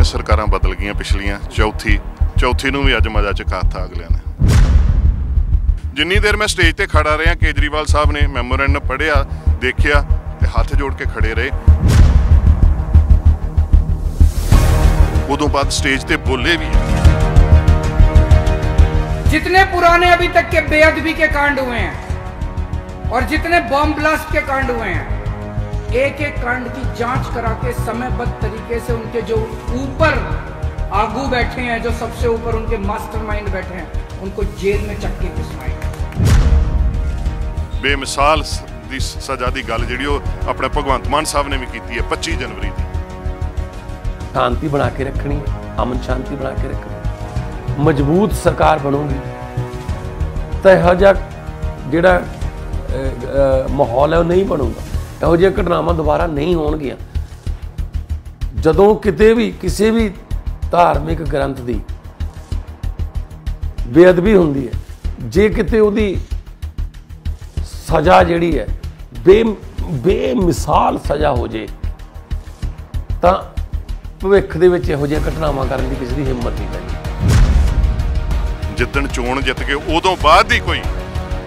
सरकारां बदल गईयां पिछलियां, चौथी नूं भी अज मजा चकाता अगलियां ने। जिन्नी देर मैं स्टेज ते खड़ा रहा, केजरीवाल साहब ने मैमोरेंडम पढ़िया, देखिया ते हाथ जोड़ के खड़े रहे। उदों बाद स्टेज ते बोले भी। जितने पुराने अभी तक के बेअदबी के कांड हुए हैं और जितने बॉम्ब ब्लास्ट के कांड हुए हैं, एक एक कांड की जांच करा के समयबद्ध तरीके से उनके जो ऊपर आगू बैठे हैं, जो सबसे ऊपर उनके मास्टरमाइंड बैठे हैं, उनको जेल में चक्के पिसवाए। बेमिसाल दी सजा दी गल जिहड़ी अपने भगवंत मान साहब ने भी की है 25 जनवरी की। शांति बना के रखनी, अमन शांति बना के रखनी, मजबूत सरकार बनूगी तो यह जिहड़ा माहौल है वो नहीं बनूगा। ਇਹੋ ਜਿਹੀਆਂ ਘਟਨਾਵਾਂ ਦੁਬਾਰਾ ਨਹੀਂ ਹੋਣਗੀਆਂ। ਜਦੋਂ ਕਿਤੇ ਵੀ ਕਿਸੇ ਵੀ ਧਾਰਮਿਕ ਗ੍ਰੰਥ ਦੀ ਬੇਅਦਬੀ ਹੁੰਦੀ ਹੈ, ਜੇ ਕਿਤੇ ਉਹਦੀ ਸਜ਼ਾ ਜਿਹੜੀ ਹੈ ਬੇਮਿਸਾਲ ਸਜ਼ਾ ਹੋ ਜੇ, ਤਾਂ ਭਵਿੱਖ ਦੇ ਵਿੱਚ ਇਹੋ ਜਿਹੀਆਂ ਘਟਨਾਵਾਂ ਕਰਨ ਦੀ ਕਿਸੇ ਦੀ ਹਿੰਮਤ ਨਹੀਂ ਪੈਂਦੀ। ਜਿੱਦਣ ਚੋਣ ਜਿੱਤ ਕੇ ਉਦੋਂ ਬਾਅਦ ਹੀ ਕੋਈ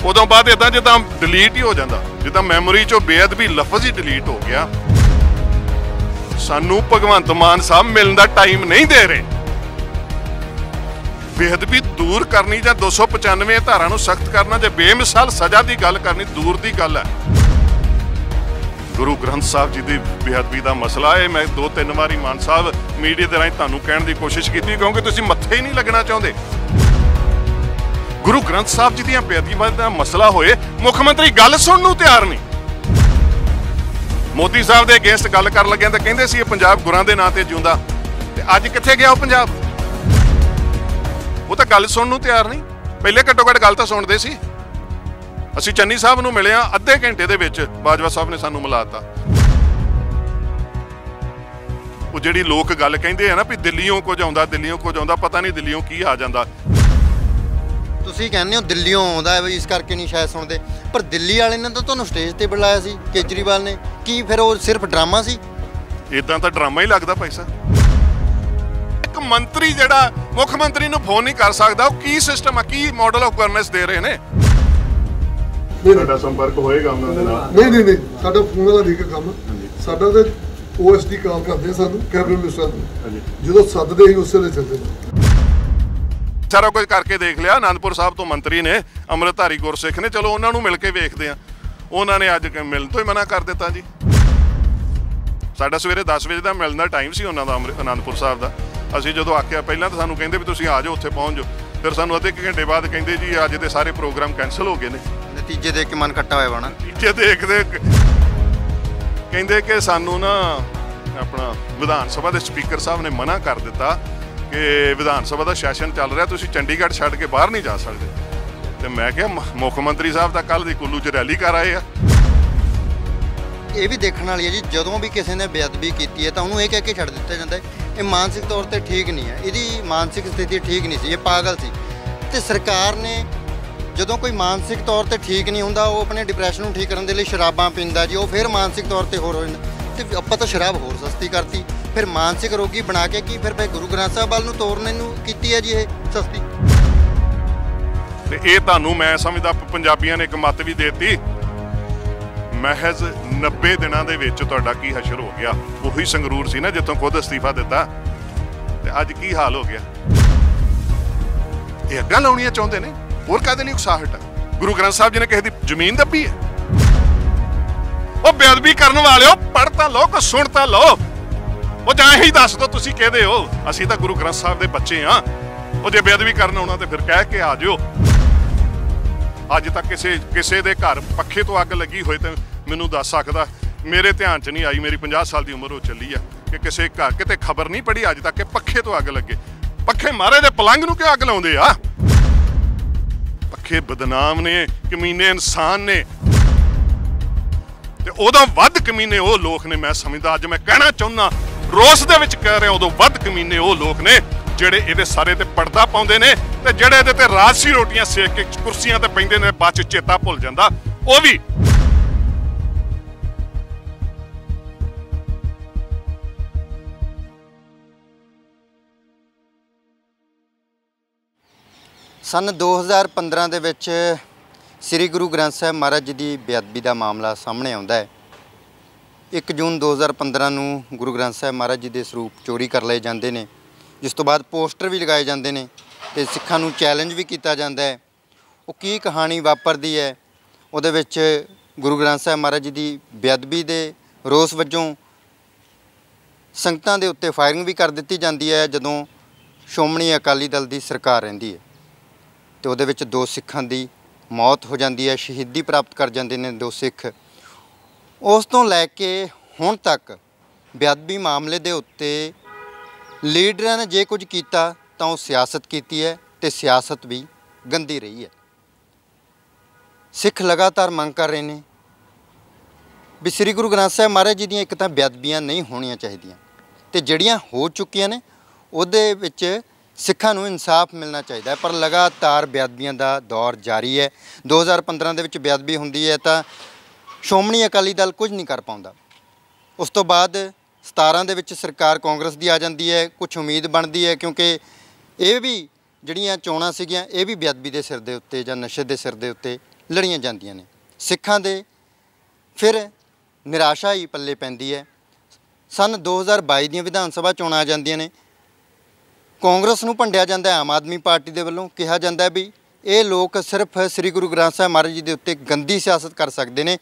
ਉਦੋਂ ਬਾਅਦ ਇਦਾਂ ਜਿੱਦਾਂ ਡਿਲੀਟ ਹੀ ਹੋ ਜਾਂਦਾ, ਜਿੱਦਾਂ ਮੈਮੋਰੀ ਚੋਂ ਬੇਅਦਬੀ ਲਫ਼ਜ਼ ਹੀ ਡਿਲੀਟ ਹੋ ਗਿਆ। ਸਾਨੂੰ ਭਗਵੰਤ ਮਾਨ ਸਾਹਿਬ ਮਿਲਣ ਦਾ ਟਾਈਮ ਨਹੀਂ ਦੇ ਰਹੇ। ਬੇਅਦਬੀ ਦੂਰ ਕਰਨੀ ਜਾਂ 295 ਧਾਰਾ ਨੂੰ ਸਖਤ ਕਰਨਾ, ਜੇ ਬੇਮਿਸਾਲ ਸਜ਼ਾ ਦੀ ਗੱਲ ਕਰਨੀ ਦੂਰ ਦੀ ਗੱਲ ਹੈ। ਗੁਰੂ ਗ੍ਰੰਥ ਸਾਹਿਬ ਜੀ ਦੀ ਬੇਅਦਬੀ ਦਾ ਮਸਲਾ ਹੈ। ਮੈਂ 2-3 ਵਾਰੀ ਮਾਨ ਸਾਹਿਬ ਮੀਡੀਆ ਦੇ ਰਾਹੀਂ ਤੁਹਾਨੂੰ ਕਹਿਣ ਦੀ ਕੋਸ਼ਿਸ਼ ਕੀਤੀ, ਕਿਉਂਕਿ ਤੁਸੀਂ ਮੱਥੇ ਹੀ ਨਹੀਂ ਲੱਗਣਾ ਚਾਹੁੰਦੇ। ਗੁਰੂ ਗ੍ਰੰਥ ਸਾਹਿਬ ਜੀ ਦੀਆਂ ਬੇਅਦਬੀਆਂ ਦਾ ਮਸਲਾ ਹੋਏ, ਮੁੱਖ ਮੰਤਰੀ ਗੱਲ ਸੁਣਨ ਨੂੰ ਤਿਆਰ ਨਹੀਂ। ਮੋਦੀ ਸਾਹਿਬ ਦੇ ਅਗੇਂਸਟ ਗੱਲ ਕਰਨ ਲੱਗਿਆ ਤਾਂ ਕਹਿੰਦੇ ਸੀ ਇਹ ਪੰਜਾਬ ਗੁਰਾਂ ਦੇ ਨਾਂ ਤੇ ਜਿਉਂਦਾ, ਤੇ ਅੱਜ ਕਿੱਥੇ ਗਿਆ ਉਹ ਪੰਜਾਬ? ਉਹ ਤਾਂ ਗੱਲ ਸੁਣਨ ਨੂੰ ਤਿਆਰ ਨਹੀਂ। ਪਹਿਲੇ ਘੱਟੋ ਘੱਟ ਗੱਲ ਤਾਂ ਸੁਣਦੇ ਸੀ। ਅਸੀਂ ਚੰਨੀ ਸਾਹਿਬ ਨੂੰ ਮਿਲੇ ਆ, ਅੱਧੇ ਘੰਟੇ ਦੇ ਵਿੱਚ ਬਾਜਵਾ ਸਾਹਿਬ ਨੇ ਸਾਨੂੰ ਮਿਲਾਤਾ। ਉਹ ਜਿਹੜੀ ਲੋਕ ਗੱਲ ਕਹਿੰਦੇ ਆ ਨਾ ਵੀ ਦਿੱਲੀੋਂ ਕੁਝ ਆਉਂਦਾ, ਦਿੱਲੀੋਂ ਕੁਝ ਆਉਂਦਾ, ਪਤਾ ਨਹੀਂ ਦਿੱਲੀੋਂ ਕੀ ਆ ਜਾਂਦਾ। ਤੁਸੀਂ ਕਹਿੰਦੇ ਹੋ ਦਿੱਲੀੋਂ ਆਉਂਦਾ ਹੈ, ਇਸ ਕਰਕੇ ਨਹੀਂ ਸ਼ਾਇਦ ਸੁਣਦੇ, ਪਰ ਦਿੱਲੀ ਵਾਲੇ ਨੇ ਤਾਂ ਤੁਹਾਨੂੰ ਸਟੇਜ ਤੇ ਬੁਲਾਇਆ ਸੀ ਕੇਜਰੀਵਾਲ ਨੇ। ਕੀ ਫਿਰ ਉਹ ਸਿਰਫ ਡਰਾਮਾ ਸੀ? ਇਦਾਂ ਤਾਂ ਡਰਾਮਾ ਹੀ ਲੱਗਦਾ ਪੈਸਾ। ਇੱਕ ਮੰਤਰੀ ਜਿਹੜਾ ਮੁੱਖ ਮੰਤਰੀ ਨੂੰ ਫੋਨ ਨਹੀਂ ਕਰ ਸਕਦਾ, ਉਹ ਕੀ ਸਿਸਟਮ ਆ, ਕੀ ਮਾਡਲ ਆਫ ਗਵਰਨੈਂਸ ਦੇ ਰਹੇ ਨੇ? ਸਾਡਾ ਸੰਪਰਕ ਹੋਏਗਾ ਉਹਨਾਂ ਦੇ ਨਾਲ? ਨਹੀਂ ਸਾਡਾ ਫੋਨ ਦਾ ਨਹੀਂ ਕੰਮ। ਸਾਡਾ ਤੇ ਓਐਸਡੀ ਕਾਲ ਕਰਦੇ ਸਾਨੂੰ ਕੈਬਨਿਟ ਮਿਨਿਸਟਰ ਨੂੰ, ਜਦੋਂ ਸੱਦਦੇ ਹੀ ਉਸੇ ਦੇ ਚੱਲਦੇ। ਸਾਰਾ ਕੁਝ ਕਰਕੇ ਦੇਖ ਲਿਆ। ਆਨੰਦਪੁਰ ਸਾਹਿਬ ਤੋਂ ਮੰਤਰੀ ਨੇ, ਅੰਮ੍ਰਿਤਧਾਰੀ ਗੁਰਸਿੱਖ ਨੇ, ਚਲੋ ਉਹਨਾਂ ਨੂੰ ਮਿਲ ਕੇ ਵੇਖਦੇ ਆ। ਉਹਨਾਂ ਨੇ ਅੱਜ ਮਿਲਣ ਤੋਂ ਹੀ ਮਨਾ ਕਰ ਦਿੱਤਾ ਜੀ। ਸਾਡਾ ਸਵੇਰੇ 10 ਵਜੇ ਦਾ ਮਿਲਣ ਦਾ ਟਾਈਮ ਸੀ ਉਹਨਾਂ ਦਾ, ਆਨੰਦਪੁਰ ਸਾਹਿਬ ਦਾ। ਅਸੀਂ ਜਦੋਂ ਆਖਿਆ, ਪਹਿਲਾਂ ਤਾਂ ਸਾਨੂੰ ਕਹਿੰਦੇ ਵੀ ਤੁਸੀਂ ਆ ਜਾਓ, ਉੱਥੇ ਪਹੁੰਚ ਜਾਓ। ਫਿਰ ਸਾਨੂੰ ਅੱਧੇ ਘੰਟੇ ਬਾਅਦ ਕਹਿੰਦੇ ਜੀ ਅੱਜ ਦੇ ਸਾਰੇ ਪ੍ਰੋਗਰਾਮ ਕੈਂਸਲ ਹੋ ਗਏ ਨੇ। ਨਤੀਜੇ ਦੇਖ ਕੇ ਮਨ ਖੱਟਾ ਹੋਇਆ ਬਣਾ। ਨਤੀਜੇ ਦੇਖਦੇ ਕਹਿੰਦੇ ਕਿ ਸਾਨੂੰ ਨਾ ਆਪਣਾ ਵਿਧਾਨ ਸਭਾ ਦੇ ਸਪੀਕਰ ਸਾਹਿਬ ਨੇ ਮਨਾ ਕਰ ਦਿੱਤਾ ਕਿ ਵਿਧਾਨ ਸਭਾ ਦਾ ਸੈਸ਼ਨ ਚੱਲ ਰਿਹਾ, ਤੁਸੀਂ ਚੰਡੀਗੜ੍ਹ ਛੱਡ ਕੇ ਬਾਹਰ ਨਹੀਂ ਜਾ ਸਕਦੇ। ਤੇ ਮੈਂ ਕਿਹਾ ਮੁੱਖ ਮੰਤਰੀ ਸਾਹਿਬ ਤਾਂ ਕੱਲ੍ਹ ਦੀ ਕੁੱਲੂ 'ਚ ਰੈਲੀ ਕਰ ਆਏ ਆ। ਇਹ ਵੀ ਦੇਖਣ ਵਾਲੀ ਹੈ ਜੀ, ਜਦੋਂ ਵੀ ਕਿਸੇ ਨੇ ਬੇਅਦਬੀ ਕੀਤੀ ਹੈ ਤਾਂ ਉਹਨੂੰ ਇਹ ਕਹਿ ਕੇ ਛੱਡ ਦਿੱਤਾ ਜਾਂਦਾ ਹੈ ਇਹ ਮਾਨਸਿਕ ਤੌਰ ਤੇ ਠੀਕ ਨਹੀਂ ਹੈ, ਇਹਦੀ ਮਾਨਸਿਕ ਸਥਿਤੀ ਠੀਕ ਨਹੀਂ ਸੀ, ਇਹ ਪਾਗਲ ਸੀ। ਤੇ ਸਰਕਾਰ ਨੇ ਜਦੋਂ ਕੋਈ ਮਾਨਸਿਕ ਤੌਰ ਤੇ ਠੀਕ ਨਹੀਂ ਹੁੰਦਾ, ਉਹ ਆਪਣੇ ਡਿਪਰੈਸ਼ਨ ਨੂੰ ਠੀਕ ਕਰਨ ਦੇ ਲਈ ਸ਼ਰਾਬਾਂ ਪੀਂਦਾ ਜੀ, ਉਹ ਫਿਰ ਮਾਨਸਿਕ ਤੌਰ ਤੇ ਹੋਰ ਹੋ ਜਾਂਦਾ। ਤੇ ਆਪਾਂ ਤਾਂ ਸ਼ਰਾਬ ਹੋਰ ਸਸਤੀ ਕਰਤੀ, ਫਿਰ ਮਾਨਸਿਕ ਰੋਗੀ ਬਣਾ ਕੇ ਕੀ ਫਿਰ ਗੁਰੂ ਗ੍ਰੰਥ ਸਾਹਿਬ ਵੱਲ ਨੂੰ ਤੋਰਨੇ ਨੂੰ ਕੀਤੀ ਹੈ ਜੀ ਇਹ ਸਸਤੀ। ਤੇ ਇਹ ਤੁਹਾਨੂੰ ਮੈਂ ਸਮਝਦਾ ਪੰਜਾਬੀਆਂ ਨੇ ਇੱਕ ਮੱਤ ਵੀ ਦੇਤੀ, ਮਹਿਜ਼ 90 ਦਿਨਾਂ ਦੇ ਵਿੱਚ ਤੁਹਾਡਾ ਕੀ ਹਸ਼ਰ ਹੋ ਗਿਆ। ਉਹੀ ਸੰਗਰੂਰ ਸੀ ਨਾ ਜਿੱਥੋਂ ਖੁਦ ਅਸਤੀਫਾ ਦਿੱਤਾ, ਤੇ ਅੱਜ ਕੀ ਹਾਲ ਹੋ ਗਿਆ। ਇਹ ਅੱਗਾਂ ਲਾਉਣੀਆਂ ਚਾਹੁੰਦੇ ਨੇ, ਹੋਰ ਕਾਹਦੇ ਲਈ ਉਕਸਾਹਟ ਹੈ? ਗੁਰੂ ਗ੍ਰੰਥ ਸਾਹਿਬ ਜੀ ਨੇ ਕਿਸੇ ਦੀ ਜ਼ਮੀਨ ਦੱਬੀ ਹੈ? ਉਹ ਬੇਅਦਬੀ ਕਰਨ ਵਾਲਿਓ, ਪੜ੍ਹ ਤਾਂ ਲਓ ਕਿ ਸੁਣ ਤਾਂ ਲਓ। ਉਹ ਜਾਂ ਇਹੀ ਦੱਸ ਦਿਓ ਤੁਸੀਂ ਕਿਹਦੇ ਹੋ। ਅਸੀਂ ਤਾਂ ਗੁਰੂ ਗ੍ਰੰਥ ਸਾਹਿਬ ਦੇ ਬੱਚੇ ਹਾਂ। ਉਹ ਜੇ ਬੇਅਦਬੀ ਕਰਨ ਆਉਣਾ ਤੇ ਫਿਰ ਕਹਿ ਕੇ ਆ ਜਿਓ। ਅੱਜ ਤੱਕ ਕਿਸੇ ਦੇ ਘਰ ਪੱਖੇ ਤੋਂ ਅੱਗ ਲੱਗੀ ਹੋਏ ਤੇ ਮੈਨੂੰ ਦੱਸ ਸਕਦਾ? ਮੇਰੇ ਧਿਆਨ 'ਚ ਨਹੀਂ ਆਈ। ਮੇਰੀ 50 ਸਾਲ ਦੀ ਉਮਰ ਹੋ ਚੱਲੀ ਆ ਕਿ ਕਿਸੇ ਘਰ ਕਿਤੇ ਖਬਰ ਨਹੀਂ ਪੜੀ ਅੱਜ ਤੱਕ ਕਿ ਪੱਖੇ ਤੋਂ ਅੱਗ ਲੱਗੇ। ਪੱਖੇ ਮਾਰੇ ਦੇ ਪਲੰਗ ਨੂੰ ਕਿਉਂ ਅੱਗ ਲਾਉਂਦੇ ਆ? ਪੱਖੇ ਬਦਨਾਮ ਨੇ, ਕਮੀਨੇ ਇਨਸਾਨ ਨੇ, ਤੇ ਉਦੋਂ ਵੱਧ ਕਮੀਨੇ ਉਹ ਲੋਕ ਨੇ। ਮੈਂ ਸਮਝਦਾ, ਅੱਜ ਮੈਂ ਕਹਿਣਾ ਚਾਹੁੰਦਾ, ਰੋਸ ਦੇ ਵਿੱਚ ਕਹਿ ਰਿਹਾ, ਉਦੋਂ ਵੱਧ ਕਮੀਨੇ ਉਹ ਲੋਕ ਨੇ ਜਿਹੜੇ ਇਹਦੇ ਸਾਰੇ ਤੇ ਪਰਦਾ ਪਾਉਂਦੇ ਨੇ, ਤੇ ਜਿਹੜੇ ਇਹਦੇ ਤੇ ਰਾਜਸੀ ਰੋਟੀਆਂ ਸੇਕ ਕੇ ਕੁਰਸੀਆਂ ਤੇ ਪੈਂਦੇ ਨੇ, ਬਾਅਦ 'ਚ ਚੇਤਾ ਭੁੱਲ ਜਾਂਦਾ ਉਹ ਵੀ। ਸਨ 2015 ਦੇ ਵਿੱਚ ਸ੍ਰੀ ਗੁਰੂ ਗ੍ਰੰਥ ਸਾਹਿਬ ਮਹਾਰਾਜ ਜੀ ਦੀ ਬੇਅਦਬੀ ਦਾ ਮਾਮਲਾ ਸਾਹਮਣੇ ਆਉਂਦਾ ਹੈ। 1 ਜੂਨ 2015 ਨੂੰ ਗੁਰੂ ਗ੍ਰੰਥ ਸਾਹਿਬ ਮਹਾਰਾਜ ਜੀ ਦੇ ਸਰੂਪ ਚੋਰੀ ਕਰ ਲਏ ਜਾਂਦੇ ਨੇ, ਜਿਸ ਤੋਂ ਬਾਅਦ ਪੋਸਟਰ ਵੀ ਲਗਾਏ ਜਾਂਦੇ ਨੇ ਤੇ ਸਿੱਖਾਂ ਨੂੰ ਚੈਲੰਜ ਵੀ ਕੀਤਾ ਜਾਂਦਾ ਹੈ। ਉਹ ਕੀ ਕਹਾਣੀ ਵਾਪਰਦੀ ਹੈ, ਉਹਦੇ ਵਿੱਚ ਗੁਰੂ ਗ੍ਰੰਥ ਸਾਹਿਬ ਮਹਾਰਾਜ ਜੀ ਦੀ ਬੇਅਦਬੀ ਦੇ ਰੋਸ ਵਜੋਂ ਸੰਗਤਾਂ ਦੇ ਉੱਤੇ ਫਾਇਰਿੰਗ ਵੀ ਕਰ ਦਿੱਤੀ ਜਾਂਦੀ ਹੈ ਜਦੋਂ ਸ਼੍ਰੋਮਣੀ ਅਕਾਲੀ ਦਲ ਦੀ ਸਰਕਾਰ ਰਹਿੰਦੀ ਹੈ। ਤੇ ਉਹਦੇ ਵਿੱਚ 2 ਸਿੱਖਾਂ ਦੀ ਮੌਤ ਹੋ ਜਾਂਦੀ ਹੈ, ਸ਼ਹੀਦੀ ਪ੍ਰਾਪਤ ਕਰ ਜਾਂਦੇ ਨੇ 2 ਸਿੱਖ। ਉਸ ਤੋਂ ਲੈ ਕੇ ਹੁਣ ਤੱਕ ਬੇਅਦਬੀ ਮਾਮਲੇ ਦੇ ਉੱਤੇ ਲੀਡਰਾਂ ਨੇ ਜੇ ਕੁਝ ਕੀਤਾ ਤਾਂ ਉਹ ਸਿਆਸਤ ਕੀਤੀ ਹੈ ਤੇ ਸਿਆਸਤ ਵੀ ਗੰਦੀ ਰਹੀ ਹੈ। ਸਿੱਖ ਲਗਾਤਾਰ ਮੰਗ ਕਰ ਰਹੇ ਨੇ ਵੀ ਸ੍ਰੀ ਗੁਰੂ ਗ੍ਰੰਥ ਸਾਹਿਬ ਮਹਾਰਾਜ ਜੀ ਦੀਆਂ ਇੱਕ ਤਾਂ ਬੇਅਦਬੀਆਂ ਨਹੀਂ ਹੋਣੀਆਂ ਚਾਹੀਦੀਆਂ ਤੇ ਜਿਹੜੀਆਂ ਹੋ ਚੁੱਕੀਆਂ ਨੇ ਉਹਦੇ ਵਿੱਚ ਸਿੱਖਾਂ ਨੂੰ ਇਨਸਾਫ ਮਿਲਣਾ ਚਾਹੀਦਾ ਹੈ। ਪਰ ਲਗਾਤਾਰ ਬੇਅਦਬੀਆਂ ਦਾ ਦੌਰ ਜਾਰੀ ਹੈ। 2015 ਦੇ ਵਿੱਚ ਬੇਅਦਬੀ ਹੁੰਦੀ ਹੈ ਤਾਂ ਸ਼੍ਰੋਮਣੀ ਅਕਾਲੀ ਦਲ ਕੁਝ ਨਹੀਂ ਕਰ ਪਾਉਂਦਾ। ਉਸ ਤੋਂ ਬਾਅਦ 17 ਦੇ ਵਿੱਚ ਸਰਕਾਰ ਕਾਂਗਰਸ ਦੀ ਆ ਜਾਂਦੀ ਹੈ। ਕੁਝ ਉਮੀਦ ਬਣਦੀ ਹੈ ਕਿਉਂਕਿ ਇਹ ਵੀ ਜਿਹੜੀਆਂ ਚੋਣਾਂ ਸੀਗੀਆਂ ਇਹ ਵੀ ਬੇਅਦਬੀ ਦੇ ਸਿਰ ਦੇ ਉੱਤੇ ਜਾਂ ਨਸ਼ੇ ਦੇ ਸਿਰ ਦੇ ਉੱਤੇ ਲੜੀਆਂ ਜਾਂਦੀਆਂ ਨੇ। ਸਿੱਖਾਂ ਦੇ ਫਿਰ ਨਿਰਾਸ਼ਾ ਹੀ ਪੱਲੇ ਪੈਂਦੀ ਹੈ। ਸਨ 2022 ਦੀਆਂ ਵਿਧਾਨ ਸਭਾ ਚੋਣਾਂ ਆ ਜਾਂਦੀਆਂ ਨੇ। ਕਾਂਗਰਸ ਨੂੰ ਭੰਡਿਆ ਜਾਂਦਾ ਹੈ ਆਮ ਆਦਮੀ ਪਾਰਟੀ ਦੇ ਵੱਲੋਂ। ਕਿਹਾ ਜਾਂਦਾ ਵੀ ਇਹ ਲੋਕ ਸਿਰਫ ਸ੍ਰੀ ਗੁਰੂ ਗ੍ਰੰਥ ਸਾਹਿਬ ਮਹਾਰਾਜ ਜੀ ਦੇ ਉੱਤੇ ਗੰਦੀ ਸਿਆਸਤ ਕਰ ਸਕਦੇ ਨੇ,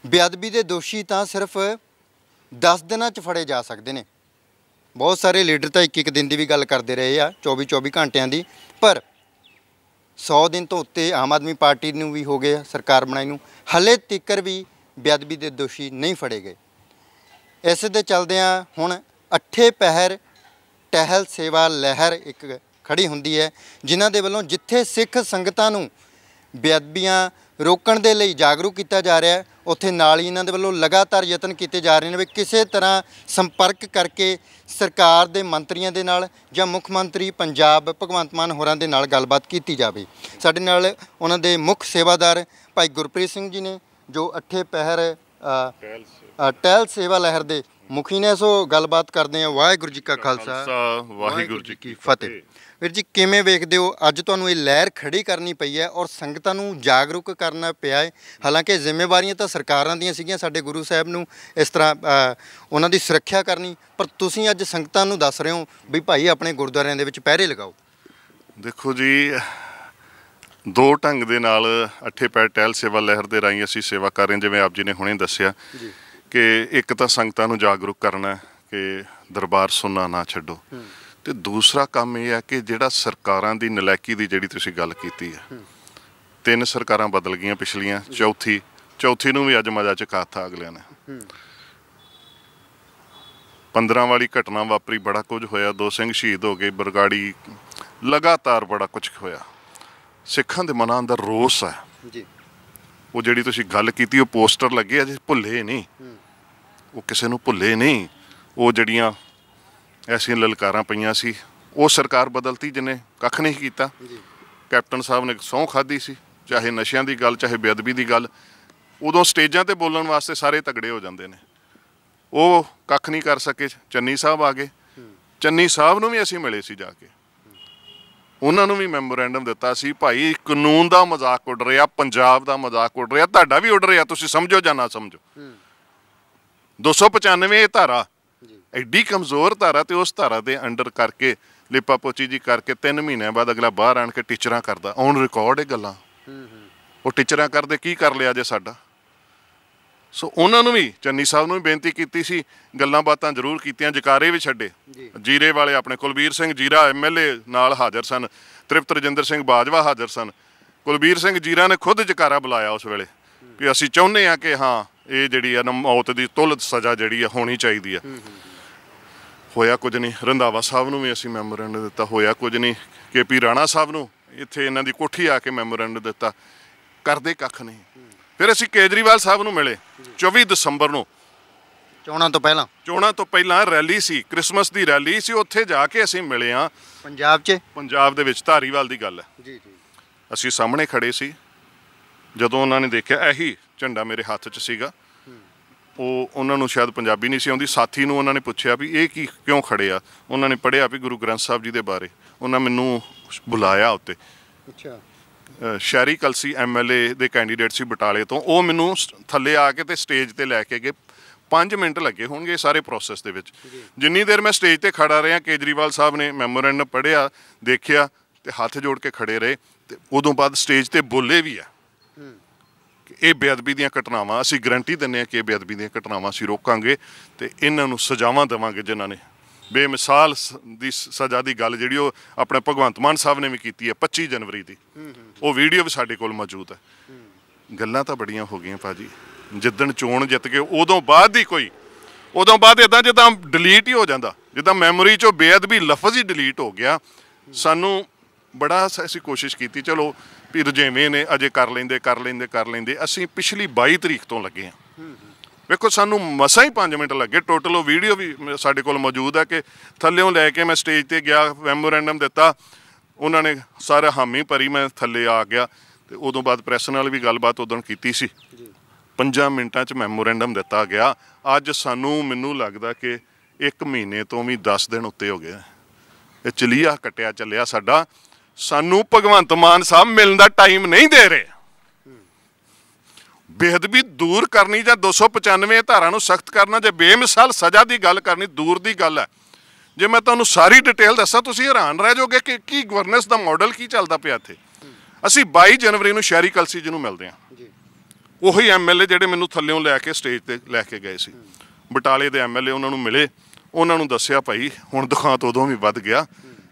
ਬੇਅਦਬੀ ਦੇ ਦੋਸ਼ੀ ਤਾਂ ਸਿਰਫ 10 ਦਿਨਾਂ 'ਚ ਫੜੇ ਜਾ ਸਕਦੇ ਨੇ। ਬਹੁਤ ਸਾਰੇ ਲੀਡਰ ਤਾਂ 1-1 ਦਿਨ ਦੀ ਵੀ ਗੱਲ ਕਰਦੇ ਰਹੇ ਆ, 24-24 ਘੰਟਿਆਂ ਦੀ। ਪਰ 100 ਦਿਨ ਤੋਂ ਉੱਤੇ ਆਮ ਆਦਮੀ ਪਾਰਟੀ ਨੂੰ ਵੀ ਹੋ ਗਏ ਸਰਕਾਰ ਬਣਾਈ ਨੂੰ, ਹਲੇ ਤੀਕਰ ਵੀ ਬੇਅਦਬੀ ਦੇ ਦੋਸ਼ੀ ਨਹੀਂ ਫੜੇ ਗਏ। ਇਸ ਦੇ ਚਲਦਿਆਂ ਹੁਣ 8 ਪਹਿਰ ਟਹਿਲ ਸੇਵਾ ਲਹਿਰ ਇੱਕ ਖੜੀ ਹੁੰਦੀ ਹੈ, ਜਿਨ੍ਹਾਂ ਦੇ ਵੱਲੋਂ ਜਿੱਥੇ ਸਿੱਖ ਸੰਗਤਾਂ ਨੂੰ ਬੇਅਦਬੀਆਂ ਰੋਕਣ ਦੇ ਲਈ ਜਾਗਰੂਕ ਕੀਤਾ ਜਾ ਰਿਹਾ ਹੈ, ਉੱਥੇ ਨਾਲ ਹੀ ਇਹਨਾਂ ਦੇ ਵੱਲੋਂ ਲਗਾਤਾਰ ਯਤਨ ਕੀਤੇ ਜਾ ਰਹੇ ਨੇ ਵੀ ਕਿਸੇ ਤਰ੍ਹਾਂ ਸੰਪਰਕ ਕਰਕੇ ਸਰਕਾਰ ਦੇ ਮੰਤਰੀਆਂ ਦੇ ਨਾਲ ਜਾਂ ਮੁੱਖ ਮੰਤਰੀ ਪੰਜਾਬ ਭਗਵੰਤ ਮਾਨ ਹੋਰਾਂ ਦੇ ਨਾਲ ਗੱਲਬਾਤ ਕੀਤੀ ਜਾਵੇ। ਸਾਡੇ ਨਾਲ ਉਹਨਾਂ ਦੇ ਮੁੱਖ ਸੇਵਾਦਾਰ ਭਾਈ ਗੁਰਪ੍ਰੀਤ ਸਿੰਘ ਜੀ ਨੇ, ਜੋ 8 ਪਹਿਰ ਟਹਿਲ ਸੇਵਾ ਲਹਿਰ ਦੇ ਮੁਖੀ ਨੇ। ਸੋ ਗੱਲਬਾਤ ਕਰਦੇ ਹਾਂ। ਵਾਹਿਗੁਰੂ ਜੀ ਕਾ ਖਾਲਸਾ, ਵਾਹਿਗੁਰੂ ਜੀ ਕੀ ਫਤਿਹ। ਵੀਰ ਜੀ, ਕਿਵੇਂ ਵੇਖਦੇ ਹੋ ਅੱਜ ਤੁਹਾਨੂੰ ਇਹ ਲਹਿਰ ਖੜੀ ਕਰਨੀ ਪਈ ਹੈ ਔਰ ਸੰਗਤਾਂ ਨੂੰ ਜਾਗਰੂਕ ਕਰਨਾ ਪਿਆ ਹੈ? ਹਾਲਾਂਕਿ ਜ਼ਿੰਮੇਵਾਰੀਆਂ ਤਾਂ ਸਰਕਾਰਾਂ ਦੀਆਂ ਸੀਗੀਆਂ, ਸਾਡੇ ਗੁਰੂ ਸਾਹਿਬ ਨੂੰ ਇਸ ਤਰ੍ਹਾਂ ਉਹਨਾਂ ਦੀ ਸੁਰੱਖਿਆ ਕਰਨੀ, ਪਰ ਤੁਸੀਂ ਅੱਜ ਸੰਗਤਾਂ ਨੂੰ ਦੱਸ ਰਹੇ ਹੋ ਵੀ ਭਾਈ ਆਪਣੇ ਗੁਰਦੁਆਰਿਆਂ ਦੇ ਵਿੱਚ ਪਹਿਰੇ ਲਗਾਓ। ਦੇਖੋ ਜੀ, 2 ਢੰਗ ਦੇ ਨਾਲ 8 ਪਹਿਰ ਟਹਿਲ ਸੇਵਾ ਲਹਿਰ ਦੇ ਰਾਹੀਂ ਅਸੀਂ ਸੇਵਾ ਕਰ ਰਹੇ ਹਾਂ। ਜਿਵੇਂ ਆਪ ਜੀ ਨੇ ਹੁਣੇ ਦੱਸਿਆ ਕਿ ਇੱਕ ਤਾਂ ਸੰਗਤਾਂ ਨੂੰ ਜਾਗਰੂਕ ਕਰਨਾ ਕਿ ਦਰਬਾਰ ਸੁਣਨਾ ਨਾ ਛੱਡੋ, ਤੇ ਦੂਸਰਾ ਕੰਮ ਇਹ ਹੈ ਕਿ ਜਿਹੜਾ ਸਰਕਾਰਾਂ ਦੀ ਨਲਾਇਕੀ ਦੀ ਜਿਹੜੀ ਤੁਸੀਂ ਗੱਲ ਕੀਤੀ ਹੈ, 3 ਸਰਕਾਰਾਂ ਬਦਲ ਗਈਆਂ ਪਿਛਲੀਆਂ, ਚੌਥੀ ਨੂੰ ਵੀ ਅੱਜ ਮਜ਼ਾ ਚਕਾਤਾ ਅਗਲਿਆਂ ਨੇ। 15 ਵਾਲੀ ਘਟਨਾ ਵਾਪਰੀ, ਬੜਾ ਕੁਝ ਹੋਇਆ, 2 ਸਿੰਘ ਸ਼ਹੀਦ ਹੋ ਗਏ, ਬਰਗਾੜੀ, ਲਗਾਤਾਰ ਬੜਾ ਕੁਝ ਹੋਇਆ। ਸਿੱਖਾਂ ਦੇ ਮਨਾਂ ਅੰਦਰ ਰੋਸ ਹੈ ਜੀ। ਉਹ ਜਿਹੜੀ ਤੁਸੀਂ ਗੱਲ ਕੀਤੀ, ਉਹ ਪੋਸਟਰ ਲੱਗੇ ਅਜੇ ਭੁੱਲੇ ਨਹੀਂ, ਉਹ ਕਿਸੇ ਨੂੰ ਭੁੱਲੇ ਨਹੀਂ। ਉਹ ਜਿਹੜੀਆਂ ਐਸੀਆਂ ਲਲਕਾਰਾਂ ਪਈਆਂ ਸੀ, ਉਹ ਸਰਕਾਰ ਬਦਲਤੀ ਜਿਹਨੇ ਕੱਖ ਨਹੀਂ ਕੀਤਾ। ਕੈਪਟਨ ਸਾਹਿਬ ਨੇ ਸਹੁੰ ਖਾਧੀ ਸੀ, ਚਾਹੇ ਨਸ਼ਿਆਂ ਦੀ ਗੱਲ ਚਾਹੇ ਬੇਅਦਬੀ ਦੀ ਗੱਲ। ਉਦੋਂ ਸਟੇਜਾਂ ਤੇ ਬੋਲਣ ਵਾਸਤੇ ਸਾਰੇ ਤਗੜੇ ਹੋ ਜਾਂਦੇ ਨੇ, ਉਹ ਕੱਖ ਨਹੀਂ ਕਰ ਸਕੇ। ਚੰਨੀ ਸਾਹਿਬ ਆ ਗਏ, ਚੰਨੀ ਸਾਹਿਬ ਨੂੰ ਵੀ ਅਸੀਂ ਮਿਲੇ ਸੀ ਜਾ ਕੇ, ਉਹਨਾਂ ਨੂੰ ਵੀ ਮੈਮੋਰੈਂਡਮ ਦਿੱਤਾ ਸੀ, ਭਾਈ ਕਾਨੂੰਨ ਦਾ ਮਜ਼ਾਕ ਉੱਡ ਰਿਹਾ, ਪੰਜਾਬ ਦਾ ਮਜ਼ਾਕ ਉੱਡ ਰਿਹਾ, ਤੁਹਾਡਾ ਵੀ ਉੱਡ ਰਿਹਾ, ਤੁਸੀਂ ਸਮਝੋ ਜਾਂ ਨਾ ਸਮਝੋ। 295 ਇਹ ਧਾਰਾ ਐਡੀ ਕਮਜ਼ੋਰ ਧਾਰਾ, ਤੇ ਉਸ ਧਾਰਾ ਦੇ ਅੰਡਰ ਕਰਕੇ ਲਿਪਾ ਪੋਚੀ ਜੀ ਕਰਕੇ 3 ਮਹੀਨਿਆਂ ਬਾਅਦ ਅਗਲਾ ਬਾਹਰ ਆਣ ਕੇ ਟੀਚਰਾਂ ਕਰਦਾ। ਔਨ ਰਿਕਾਰਡ ਇਹ ਗੱਲਾਂ, ਉਹ ਟੀਚਰਾਂ ਕਰਦੇ ਕੀ ਕਰ ਲਿਆ ਜੇ ਸਾਡਾ। ਸੋ ਉਹਨਾਂ ਨੂੰ ਵੀ, ਚੰਨੀ ਸਾਹਿਬ ਨੂੰ ਵੀ ਬੇਨਤੀ ਕੀਤੀ ਸੀ, ਗੱਲਾਂ ਬਾਤਾਂ ਜ਼ਰੂਰ ਕੀਤੀਆਂ, ਜਕਾਰੇ ਵੀ ਛੱਡੇ। ਜੀਰੇ ਵਾਲੇ ਆਪਣੇ ਕੁਲਬੀਰ ਸਿੰਘ ਜੀਰਾ MLA ਨਾਲ ਹਾਜ਼ਰ ਸਨ, ਤ੍ਰਿਪਤ ਰਜਿੰਦਰ ਸਿੰਘ ਬਾਜਵਾ ਹਾਜ਼ਰ ਸਨ। ਕੁਲਬੀਰ ਸਿੰਘ ਜੀਰਾ ਨੇ ਖੁਦ ਜਕਾਰਾ ਬੁਲਾਇਆ ਉਸ ਵੇਲੇ ਵੀ ਅਸੀਂ ਚਾਹੁੰਦੇ ਹਾਂ ਕਿ ਹਾਂ ਇਹ ਜਿਹੜੀ ਆ ਨਾ ਮੌਤ ਦੀ ਤੁਲਤ ਸਜ਼ਾ ਜਿਹੜੀ ਆ ਹੋਣੀ ਚਾਹੀਦੀ ਆ। ਹੋਇਆ ਕੁਝ ਨਹੀਂ। ਰੰਧਾਵਾ ਸਾਹਿਬ ਨੂੰ ਵੀ ਅਸੀਂ ਮੈਮੋਰੈਂਡਮ ਦਿੱਤਾ, ਹੋਇਆ ਕੁਝ ਨਹੀਂ। KP ਰਾਣਾ ਸਾਹਿਬ ਨੂੰ ਇੱਥੇ ਇਹਨਾਂ ਦੀ ਕੋਠੀ ਆ ਕੇ ਮੈਮੋਰੈਂਡਮ ਦਿੱਤਾ, ਕਰਦੇ ਕੱਖ ਨਹੀਂ। ਫਿਰ ਅਸੀਂ ਕੇਜਰੀਵਾਲ ਸਾਹਿਬ ਨੂੰ ਮਿਲੇ 24 ਦਸੰਬਰ ਨੂੰ, ਚੋਣਾਂ ਤੋਂ ਪਹਿਲਾਂ ਰੈਲੀ ਸੀ, ਕ੍ਰਿਸਮਸ ਦੀ ਰੈਲੀ ਸੀ, ਉੱਥੇ ਜਾ ਕੇ ਅਸੀਂ ਮਿਲੇ ਹਾਂ। ਪੰਜਾਬ ਦੇ ਵਿੱਚ ਧਾਰੀਵਾਲ ਦੀ ਗੱਲ ਹੈ। ਅਸੀਂ ਸਾਹਮਣੇ ਖੜੇ ਸੀ, ਜਦੋਂ ਉਹਨਾਂ ਨੇ ਦੇਖਿਆ ਇਹੀ ਝੰਡਾ ਮੇਰੇ ਹੱਥ 'ਚ ਸੀਗਾ, ਉਹਨਾਂ ਨੂੰ ਸ਼ਾਇਦ ਪੰਜਾਬੀ ਨਹੀਂ ਸੀ ਆਉਂਦੀ, ਸਾਥੀ ਨੂੰ ਉਹਨਾਂ ਨੇ ਪੁੱਛਿਆ ਵੀ ਇਹ ਕੀ ਕਿਉਂ ਖੜੇ ਆ। ਉਹਨਾਂ ਨੇ ਪੜ੍ਹਿਆ ਵੀ ਗੁਰੂ ਗ੍ਰੰਥ ਸਾਹਿਬ ਜੀ ਦੇ ਬਾਰੇ। ਉਹਨਾਂ ਮੈਨੂੰ ਬੁਲਾਇਆ ਉੱਤੇ ਅੱਛਾ। ਸ਼ਹਿਰੀ ਕਲਸੀ MLA ਦੇ ਕੈਂਡੀਡੇਟ ਸੀ ਬਟਾਲੇ ਤੋਂ, ਉਹ ਮੈਨੂੰ ਥੱਲੇ ਆ ਕੇ ਤੇ ਸਟੇਜ ਤੇ ਲੈ ਕੇ ਗਏ। 5 ਮਿੰਟ ਲੱਗੇ ਹੋਣਗੇ ਸਾਰੇ ਪ੍ਰੋਸੈਸ ਦੇ ਵਿੱਚ। ਜਿੰਨੀ ਦੇਰ ਮੈਂ ਸਟੇਜ ਤੇ ਖੜਾ ਰਿਹਾ, ਕੇਜਰੀਵਾਲ ਸਾਹਿਬ ਨੇ ਮੈਮੋਰੈਂਡਮ ਪੜ੍ਹਿਆ, ਦੇਖਿਆ ਤੇ ਹੱਥ ਜੋੜ ਕੇ ਖੜੇ ਰਹੇ ਤੇ ਉਦੋਂ ਬਾਅਦ ਸਟੇਜ ਤੇ ਬੋਲੇ ਵੀ ਆ ਕਿ ਇਹ ਬੇਅਦਬੀ ਦੀਆਂ ਘਟਨਾਵਾਂ, ਅਸੀਂ ਗਰੰਟੀ ਦਿੰਦੇ ਹਾਂ ਕਿ ਇਹ ਬੇਅਦਬੀ ਦੀਆਂ ਘਟਨਾਵਾਂ ਅਸੀਂ ਰੋਕਾਂਗੇ ਤੇ ਇਹਨਾਂ ਨੂੰ ਸਜ਼ਾਵਾਂ ਦੇਵਾਂਗੇ ਜਿਨ੍ਹਾਂ ਨੇ ਬੇਮਿਸਾਲ ਦੀ ਸਜ਼ਾ ਦੀ ਗੱਲ ਜਿਹੜੀ ਉਹ ਆਪਣੇ ਭਗਵੰਤ ਮਾਨ ਸਾਹਿਬ ਨੇ ਵੀ ਕੀਤੀ ਹੈ 25 ਜਨਵਰੀ ਦੀ। ਉਹ ਵੀਡੀਓ ਵੀ ਸਾਡੇ ਕੋਲ ਮੌਜੂਦ ਹੈ। ਗੱਲਾਂ ਤਾਂ ਬੜੀਆਂ ਹੋ ਗਈਆਂ ਭਾਜੀ, ਜਿੱਦਣ ਚੋਣ ਜਿੱਤ ਕੇ ਉਦੋਂ ਬਾਅਦ ਇੱਦਾਂ ਜਿੱਦਾਂ ਡਿਲੀਟ ਹੀ ਹੋ ਜਾਂਦਾ, ਜਿੱਦਾਂ ਮੈਮੋਰੀ 'ਚੋਂ ਬੇਅਦਬੀ ਲਫ਼ਜ਼ ਹੀ ਡਿਲੀਟ ਹੋ ਗਿਆ। ਸਾਨੂੰ ਬੜਾ ਅਸੀਂ ਕੋਸ਼ਿਸ਼ ਕੀਤੀ, ਚਲੋ ਵੀ ਰੁਝੇਵੇਂ ਨੇ ਅਜੇ ਕਰ ਲੈਂਦੇ। ਅਸੀਂ ਪਿਛਲੀ 22 ਤਰੀਕ ਤੋਂ ਲੱਗੇ ਹਾਂ। ਵੇਖੋ ਸਾਨੂੰ ਮਸਾਂ ਹੀ 5 ਮਿੰਟ ਲੱਗੇ ਟੋਟਲ। ਉਹ ਵੀਡੀਓ ਵੀ ਸਾਡੇ ਕੋਲ ਮੌਜੂਦ ਹੈ ਕਿ ਥੱਲਿਓਂ ਲੈ ਕੇ ਮੈਂ ਸਟੇਜ ਤੇ ਗਿਆ, ਮੈਮੋਰੈਂਡਮ ਦਿੱਤਾ, ਉਹਨਾਂ ਨੇ ਸਾਰਾ ਹਾਮੀ ਭਰੀ, ਮੈਂ ਥੱਲੇ ਆ ਗਿਆ ਤੇ ਉਦੋਂ ਬਾਅਦ ਪ੍ਰੈਸ ਨਾਲ ਵੀ ਗੱਲਬਾਤ ਉਦੋਂ ਕੀਤੀ ਸੀ। 5 ਮਿੰਟਾਂ 'ਚ ਮੈਮੋਰੈਂਡਮ ਦਿੱਤਾ ਗਿਆ। ਅੱਜ ਮੈਨੂੰ ਲੱਗਦਾ ਕਿ 1 ਮਹੀਨੇ ਤੋਂ ਵੀ 10 ਦਿਨ ਉੱਤੇ ਹੋ ਗਏ ਇਹ ਚਲੀਆ ਕੱਟਿਆ ਚੱਲਿਆ ਸਾਡਾ। ਸਾਨੂੰ ਭਗਵੰਤ ਮਾਨ ਸਾਹਿਬ ਮਿਲਣ ਦਾ ਟਾਈਮ ਨਹੀਂ ਦੇ ਰਹੇ। ਬੇਅਦਬੀ ਦੂਰ ਕਰਨੀ ਜਾਂ 295 ਧਾਰਾ ਨੂੰ ਸਖਤ ਕਰਨਾ, ਜੇ ਬੇਮਿਸਾਲ ਸਜ਼ਾ ਦੀ ਗੱਲ ਕਰਨੀ ਦੂਰ ਦੀ ਗੱਲ ਹੈ। ਜੇ ਮੈਂ ਤੁਹਾਨੂੰ ਸਾਰੀ ਡਿਟੇਲ ਦੱਸਾਂ ਤੁਸੀਂ ਹੈਰਾਨ ਰਹਿ ਜਾਓਗੇ ਕਿ ਕੀ ਗਵਰਨੈਂਸ ਦਾ ਮਾਡਲ ਕੀ ਚੱਲਦਾ ਪਿਆ ਇੱਥੇ। ਅਸੀਂ 22 ਜਨਵਰੀ ਨੂੰ ਸ਼ਹਿਰੀ ਕਲਸੀ ਜਿਹਨੂੰ ਮਿਲਦੇ ਹਾਂ, ਉਹੀ MLA ਜਿਹੜੇ ਮੈਨੂੰ ਥੱਲਿਓਂ ਲੈ ਕੇ ਸਟੇਜ ਤੇ ਲੈ ਕੇ ਗਏ ਸੀ, ਬਟਾਲੇ ਦੇ MLA, ਉਹਨਾਂ ਨੂੰ ਮਿਲੇ, ਉਹਨਾਂ ਨੂੰ ਦੱਸਿਆ ਭਾਈ ਹੁਣ ਦੁਖਾਂਤ ਉਦੋਂ ਵੀ ਵੱਧ ਗਿਆ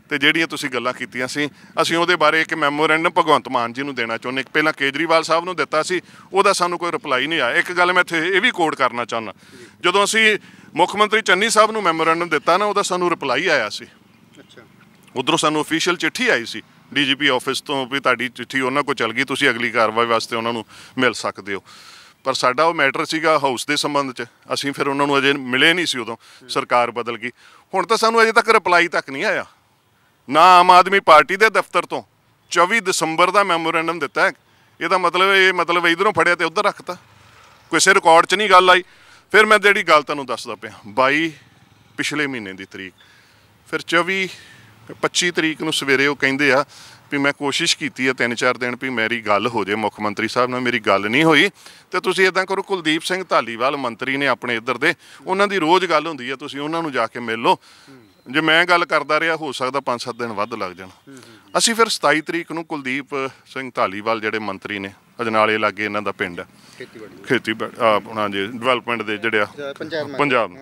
ਤੇ ਜਿਹੜੀਆਂ ਤੁਸੀਂ ਗੱਲਾਂ ਕੀਤੀਆਂ ਸੀ ਅਸੀਂ ਉਹਦੇ ਬਾਰੇ ਇੱਕ ਮੈਮੋਰੈਂਡਮ ਭਗਵੰਤ ਮਾਨ ਜੀ ਨੂੰ ਦੇਣਾ ਚਾਹੁੰਦੇ। ਪਹਿਲਾਂ ਕੇਜਰੀਵਾਲ ਸਾਹਿਬ ਨੂੰ ਦਿੱਤਾ ਸੀ, ਉਹਦਾ ਸਾਨੂੰ ਕੋਈ ਰਿਪਲਾਈ ਨਹੀਂ ਆਇਆ। ਇੱਕ ਗੱਲ ਮੈਂ ਇੱਥੇ ਇਹ ਵੀ ਕੋਡ ਕਰਨਾ ਚਾਹੁੰਦਾ, ਜਦੋਂ ਅਸੀਂ ਮੁੱਖ ਮੰਤਰੀ ਚੰਨੀ ਸਾਹਿਬ ਨੂੰ ਮੈਮੋਰੈਂਡਮ ਦਿੱਤਾ ਨਾ, ਉਹਦਾ ਸਾਨੂੰ ਰਿਪਲਾਈ ਆਇਆ ਸੀ। ਉੱਧਰੋਂ ਸਾਨੂੰ ਅਫੀਸ਼ੀਅਲ ਚਿੱਠੀ ਆਈ ਸੀ DGP ਆਫਿਸ ਤੋਂ ਵੀ ਤੁਹਾਡੀ ਚਿੱਠੀ ਉਹਨਾਂ ਕੋਲ ਚੱਲ ਗਈ, ਤੁਸੀਂ ਅਗਲੀ ਕਾਰਵਾਈ ਵਾਸਤੇ ਉਹਨਾਂ ਨੂੰ ਮਿਲ ਸਕਦੇ ਹੋ। ਪਰ ਸਾਡਾ ਉਹ ਮੈਟਰ ਸੀਗਾ ਹਾਊਸ ਦੇ ਸੰਬੰਧ 'ਚ, ਅਸੀਂ ਫਿਰ ਉਹਨਾਂ ਨੂੰ ਅਜੇ ਮਿਲੇ ਨਹੀਂ ਸੀ, ਉਦੋਂ ਸਰਕਾਰ ਬਦਲ ਗਈ। ਹੁਣ ਤਾਂ ਸਾਨੂੰ ਅਜੇ ਤੱਕ ਰਿਪਲਾਈ ਤੱਕ ਨਹੀਂ ਆਇਆ ਨਾ ਆਮ ਆਦਮੀ ਪਾਰਟੀ ਦੇ ਦਫ਼ਤਰ ਤੋਂ। 24 ਦਸੰਬਰ ਦਾ ਮੈਮੋਰੈਂਡਮ ਦਿੱਤਾ ਹੈ, ਇਹਦਾ ਮਤਲਬ ਇੱਧਰੋਂ ਫੜਿਆ ਤੇ ਉੱਧਰ ਰੱਖਤਾ, ਕਿਸੇ ਰਿਕਾਰਡ 'ਚ ਨਹੀਂ ਗੱਲ ਆਈ। ਫਿਰ ਮੈਂ ਜਿਹੜੀ ਗੱਲ ਤੁਹਾਨੂੰ ਦੱਸਦਾ ਪਿਆ, 22 ਪਿਛਲੇ ਮਹੀਨੇ ਦੀ ਤਰੀਕ, ਫਿਰ 25 ਤਰੀਕ ਨੂੰ ਸਵੇਰੇ ਉਹ ਕਹਿੰਦੇ ਆ ਵੀ ਮੈਂ ਕੋਸ਼ਿਸ਼ ਕੀਤੀ ਹੈ 3-4 ਦਿਨ ਵੀ ਮੇਰੀ ਗੱਲ ਹੋ ਜੇ ਮੁੱਖ ਮੰਤਰੀ ਸਾਹਿਬ ਨਾਲ, ਮੇਰੀ ਗੱਲ ਨਹੀਂ ਹੋਈ ਤੇ ਤੁਸੀਂ ਇੱਦਾਂ ਕਰੋ, ਕੁਲਦੀਪ ਸਿੰਘ ਧਾਲੀਵਾਲ ਮੰਤਰੀ ਨੇ ਆਪਣੇ ਇੱਧਰ ਦੇ, ਉਹਨਾਂ ਦੀ ਰੋਜ਼ ਗੱਲ ਹੁੰਦੀ ਹੈ, ਤੁਸੀਂ ਉਹਨਾਂ ਨੂੰ ਜਾ ਕੇ ਮਿਲ ਲਓ। ਜੇ ਮੈਂ ਗੱਲ ਕਰਦਾ ਰਿਹਾ ਹੋ ਸਕਦਾ 5-7 ਦਿਨ ਵੱਧ ਲੱਗ ਜਾਣ। ਅਸੀਂ ਫਿਰ 27 ਤਰੀਕ ਨੂੰ ਕੁਲਦੀਪ ਸਿੰਘ ਧਾਲੀਵਾਲ ਜਿਹੜੇ ਮੰਤਰੀ ਨੇ, ਅਜਨਾਲੇ ਲਾਗੇ ਇਹਨਾਂ ਦਾ ਪਿੰਡ ਹੈ, ਖੇਤੀਬਾੜੀ ਆਪਣਾ ਜੀ ਡਿਵੈਲਪਮੈਂਟ ਦੇ ਜਿਹੜੇ ਆ ਪੰਜਾਬ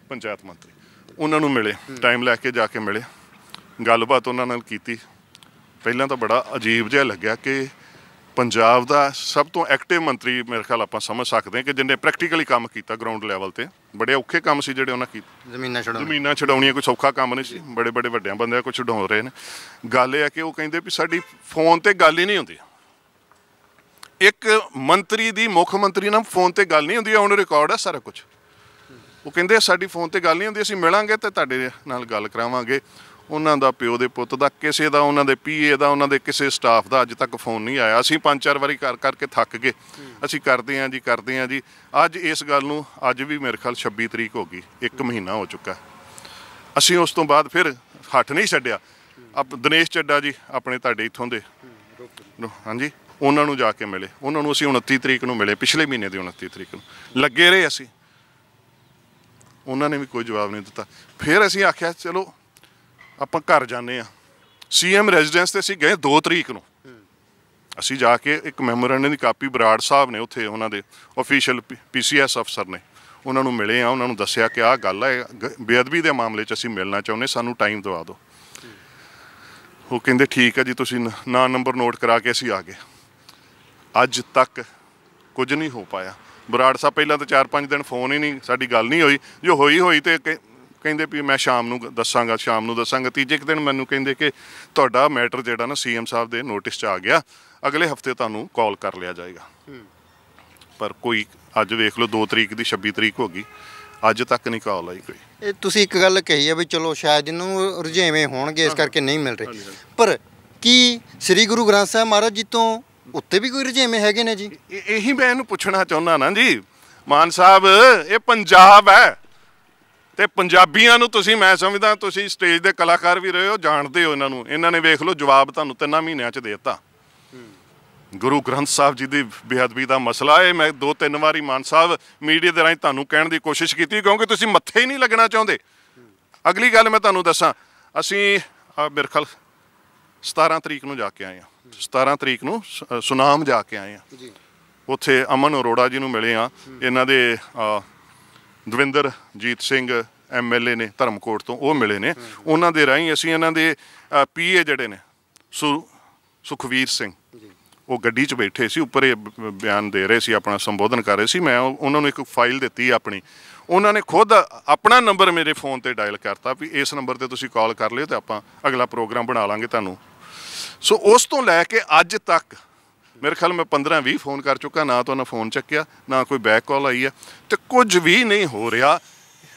ਪੰਚਾਇਤ ਮੰਤਰੀ, ਉਹਨਾਂ ਨੂੰ ਮਿਲੇ, ਟਾਈਮ ਲੈ ਕੇ ਜਾ ਕੇ ਮਿਲੇ, ਗੱਲਬਾਤ ਉਹਨਾਂ ਨਾਲ ਕੀਤੀ। ਪਹਿਲਾਂ ਤਾਂ ਬੜਾ ਅਜੀਬ ਜਿਹਾ ਲੱਗਿਆ ਕਿ ਪੰਜਾਬ ਦਾ ਸਭ ਤੋਂ ਐਕਟਿਵ ਮੰਤਰੀ ਮੇਰੇ ਖਿਆਲ ਆਪਾਂ ਸਮਝ ਸਕਦੇ ਹਾਂ ਕਿ ਜਿਹਨੇ ਪ੍ਰੈਕਟੀਕਲੀ ਕੰਮ ਕੀਤਾ ਗਰਾਊਂਡ ਲੈਵਲ ਤੇ। ਬੜੇ ਔਖੇ ਕੰਮ ਸੀ ਜਿਹੜੇ ਉਹਨਾਂ ਕੀਤੇ, ਜ਼ਮੀਨਾਂ ਛਡਾਉਣੀਆਂ ਕੋਈ ਸੌਖਾ ਕੰਮ ਨਹੀਂ ਸੀ, ਬੜੇ ਵੱਡਿਆਂ ਬੰਦਿਆਂ ਕੋਲ ਛਡਾਉ ਰਹੇ ਨੇ। ਗੱਲ ਇਹ ਹੈ ਕਿ ਉਹ ਕਹਿੰਦੇ ਵੀ ਸਾਡੀ ਫੋਨ ਤੇ ਗੱਲ ਹੀ ਨਹੀਂ ਹੁੰਦੀ, ਇੱਕ ਮੰਤਰੀ ਦੀ ਮੁੱਖ ਮੰਤਰੀ ਨਾਲ ਫੋਨ ਤੇ ਗੱਲ ਨਹੀਂ ਹੁੰਦੀ, ਔਨ ਰਿਕਾਰਡ ਹੈ ਸਾਰਾ ਕੁਝ। ਉਹ ਕਹਿੰਦੇ ਸਾਡੀ ਫੋਨ ਤੇ ਗੱਲ ਨਹੀਂ ਹੁੰਦੀ, ਅਸੀਂ ਮਿਲਾਂਗੇ ਤੇ ਤੁਹਾਡੇ ਨਾਲ ਗੱਲ ਕਰਾਵਾਂਗੇ। ਉਹਨਾਂ ਦਾ ਪਿਓ ਦੇ ਪੁੱਤ ਦਾ, ਕਿਸੇ ਦਾ, ਉਹਨਾਂ ਦੇ PA ਦਾ, ਉਹਨਾਂ ਦੇ ਕਿਸੇ ਸਟਾਫ ਦਾ ਅੱਜ ਤੱਕ ਫੋਨ ਨਹੀਂ ਆਇਆ। ਅਸੀਂ 5-4 ਵਾਰੀ ਕਰਕੇ ਥੱਕ ਗਏ, ਅਸੀਂ ਕਰਦੇ ਹਾਂ ਜੀ। ਅੱਜ ਇਸ ਗੱਲ ਨੂੰ ਅੱਜ ਵੀ ਮੇਰੇ ਖਿਆਲ 26 ਤਰੀਕ ਹੋ ਗਈ, 1 ਮਹੀਨਾ ਹੋ ਚੁੱਕਾ। ਅਸੀਂ ਉਸ ਤੋਂ ਬਾਅਦ ਫਿਰ ਹੱਥ ਨਹੀਂ ਛੱਡਿਆ। ਦਿਨੇਸ਼ ਚੱਡਾ ਜੀ ਆਪਣੇ ਤੁਹਾਡੇ ਇੱਥੋਂ ਦੇ, ਹਾਂਜੀ, ਉਹਨਾਂ ਨੂੰ ਜਾ ਕੇ ਮਿਲੇ। ਉਹਨਾਂ ਨੂੰ ਅਸੀਂ 29 ਤਰੀਕ ਨੂੰ ਮਿਲੇ, ਪਿਛਲੇ ਮਹੀਨੇ ਦੀ 29 ਤਰੀਕ ਨੂੰ ਲੱਗੇ ਰਹੇ ਅਸੀਂ, ਉਹਨਾਂ ਨੇ ਵੀ ਕੋਈ ਜਵਾਬ ਨਹੀਂ ਦਿੱਤਾ। ਫਿਰ ਅਸੀਂ ਆਖਿਆ ਚਲੋ ਆਪਾਂ ਘਰ ਜਾਂਦੇ ਹਾਂ। CM ਰੈਜ਼ੀਡੈਂਸ ਤੇ ਅਸੀਂ ਗਏ 2 ਤਰੀਕ ਨੂੰ। ਅਸੀਂ ਜਾ ਕੇ ਇੱਕ ਮੈਮੋਰੈਂਡਮ ਦੀ ਕਾਪੀ ਬਰਾੜ ਸਾਹਿਬ ਨੇ ਉੱਥੇ ਉਹਨਾਂ ਦੇ ਅਫੀਸ਼ੀਅਲ PCS ਅਫਸਰ ਨੇ, ਉਹਨਾਂ ਨੂੰ ਮਿਲੇ ਆ, ਉਹਨਾਂ ਨੂੰ ਦੱਸਿਆ ਕਿ ਆਹ ਗੱਲ ਹੈ, ਬੇਅਦਬੀ ਦੇ ਮਾਮਲੇ 'ਚ ਅਸੀਂ ਮਿਲਣਾ ਚਾਹੁੰਦੇ, ਸਾਨੂੰ ਟਾਈਮ ਦਵਾ ਦਿਓ। ਉਹ ਕਹਿੰਦੇ ਠੀਕ ਹੈ ਜੀ, ਤੁਸੀਂ ਨਾਂ ਨੰਬਰ ਨੋਟ ਕਰਾ ਕੇ ਅਸੀਂ ਆ ਗਏ। ਅੱਜ ਤੱਕ ਕੁਝ ਨਹੀਂ ਹੋ ਪਾਇਆ। ਬਰਾੜ ਸਾਹਿਬ ਪਹਿਲਾਂ ਤਾਂ 4-5 ਦਿਨ ਫੋਨ ਹੀ ਨਹੀਂ, ਸਾਡੀ ਗੱਲ ਨਹੀਂ ਹੋਈ। ਜੋ ਹੋਈ ਤੇ ਕਹਿੰਦੇ ਵੀ ਮੈਂ ਸ਼ਾਮ ਨੂੰ ਦੱਸਾਂਗਾ। ਤੀਜੇ ਦਿਨ ਮੈਨੂੰ ਕਹਿੰਦੇ ਕਿ ਤੁਹਾਡਾ ਮੈਟਰ ਜਿਹੜਾ ਨਾ CM ਸਾਹਿਬ ਦੇ ਨੋਟਿਸ 'ਚ ਆ ਗਿਆ, ਅਗਲੇ ਹਫਤੇ ਤੁਹਾਨੂੰ ਕਾਲ ਕਰ ਲਿਆ ਜਾਏਗਾ। ਪਰ ਕੋਈ ਅੱਜ ਵੇਖ ਲਓ 2 ਤਰੀਕ ਦੀ 26 ਤਰੀਕ ਹੋ ਗਈ, ਅੱਜ ਤੱਕ ਨਹੀਂ ਕਾਲ ਆਈ ਕੋਈ। ਇਹ ਤੁਸੀਂ ਇੱਕ ਗੱਲ ਕਹੀ ਹੈ ਵੀ ਚਲੋ ਸ਼ਾਇਦ ਇਹਨੂੰ ਰੁਝੇਵੇਂ ਹੋਣਗੇ ਇਸ ਕਰਕੇ ਨਹੀਂ ਮਿਲ ਰਹੇ, ਪਰ ਕੀ ਸ੍ਰੀ ਗੁਰੂ ਗ੍ਰੰਥ ਸਾਹਿਬ ਮਹਾਰਾਜ ਜੀ ਤੋਂ ਉੱਤੇ ਵੀ ਕੋਈ ਰੁਝੇਵੇਂ ਹੈਗੇ ਨੇ ਜੀ? ਇਹੀ ਮੈਂ ਇਹਨੂੰ ਪੁੱਛਣਾ ਚਾਹੁੰਦਾ ਨਾ ਜੀ। ਮਾਨ ਸਾਹਿਬ, ਇਹ ਪੰਜਾਬ ਹੈ, ਤੇ ਪੰਜਾਬੀਆਂ ਨੂੰ ਤੁਸੀਂ, ਮੈਂ ਸਮਝਦਾ ਤੁਸੀਂ ਸਟੇਜ ਦੇ ਕਲਾਕਾਰ ਵੀ ਰਹੇ ਹੋ, ਜਾਣਦੇ ਹੋ ਇਹਨਾਂ ਨੂੰ। ਇਹਨਾਂ ਨੇ ਵੇਖ ਲਓ ਜਵਾਬ ਤੁਹਾਨੂੰ 3 ਮਹੀਨਿਆਂ 'ਚ ਦੇ ਦਿੱਤਾ। ਗੁਰੂ ਗ੍ਰੰਥ ਸਾਹਿਬ ਜੀ ਦੀ ਬੇਅਦਬੀ ਦਾ ਮਸਲਾ ਹੈ। ਮੈਂ 2-3 ਵਾਰੀ ਮਾਨ ਸਾਹਿਬ ਮੀਡੀਆ ਦੇ ਰਾਹੀਂ ਤੁਹਾਨੂੰ ਕਹਿਣ ਦੀ ਕੋਸ਼ਿਸ਼ ਕੀਤੀ, ਕਿਉਂਕਿ ਤੁਸੀਂ ਮੱਥੇ ਹੀ ਨਹੀਂ ਲੱਗਣਾ ਚਾਹੁੰਦੇ। ਅਗਲੀ ਗੱਲ ਮੈਂ ਤੁਹਾਨੂੰ ਦੱਸਾਂ, ਅਸੀਂ ਮੇਰੇ ਖਿਆਲ 17 ਤਰੀਕ ਨੂੰ ਜਾ ਕੇ ਆਏ ਹਾਂ। 17 ਤਰੀਕ ਨੂੰ ਸੁਨਾਮ ਜਾ ਕੇ ਆਏ ਹਾਂ। ਉੱਥੇ ਅਮਨ ਅਰੋੜਾ ਜੀ ਨੂੰ ਮਿਲੇ ਹਾਂ। ਇਹਨਾਂ ਦੇ ਦਵਿੰਦਰਜੀਤ ਸਿੰਘ MLA ਨੇ ਧਰਮਕੋਟ ਤੋਂ, ਉਹ ਮਿਲੇ ਨੇ। ਉਹਨਾਂ ਦੇ ਰਾਹੀਂ ਅਸੀਂ ਇਹਨਾਂ ਦੇ PA ਜਿਹੜੇ ਨੇ ਸੁਖਵੀਰ ਸਿੰਘ, ਉਹ ਗੱਡੀ 'ਚ ਬੈਠੇ ਸੀ, ਉੱਪਰ ਇਹ ਬਿਆਨ ਦੇ ਰਹੇ ਸੀ, ਆਪਣਾ ਸੰਬੋਧਨ ਕਰ ਰਹੇ ਸੀ। ਮੈਂ ਉਹਨਾਂ ਨੂੰ ਇੱਕ ਫਾਈਲ ਦਿੱਤੀ ਆਪਣੀ, ਉਹਨਾਂ ਨੇ ਖੁਦ ਆਪਣਾ ਨੰਬਰ ਮੇਰੇ ਫੋਨ ਤੇ ਡਾਇਲ ਕਰਤਾ ਵੀ ਇਸ ਨੰਬਰ ਤੇ ਤੁਸੀਂ ਕਾਲ ਕਰ ਲਿਓ ਤੇ ਆਪਾਂ ਅਗਲਾ ਪ੍ਰੋਗਰਾਮ ਬਣਾ ਲਾਂਗੇ ਤੁਹਾਨੂੰ। ਸੋ ਉਸ ਤੋਂ ਲੈ ਕੇ ਅੱਜ ਤੱਕ ਮੇਰੇ ਖਿਆਲ ਮੈਂ 15-20 ਫੋਨ ਕਰ ਚੁੱਕਾ, ਨਾ ਤਾਂ ਉਹਨਾਂ ਫੋਨ ਚੱਕਿਆ, ਨਾ ਕੋਈ ਬੈਕ ਕਾਲ ਆਈ ਹੈ, ਤੇ ਕੁਝ ਵੀ ਨਹੀਂ ਹੋ ਰਿਹਾ।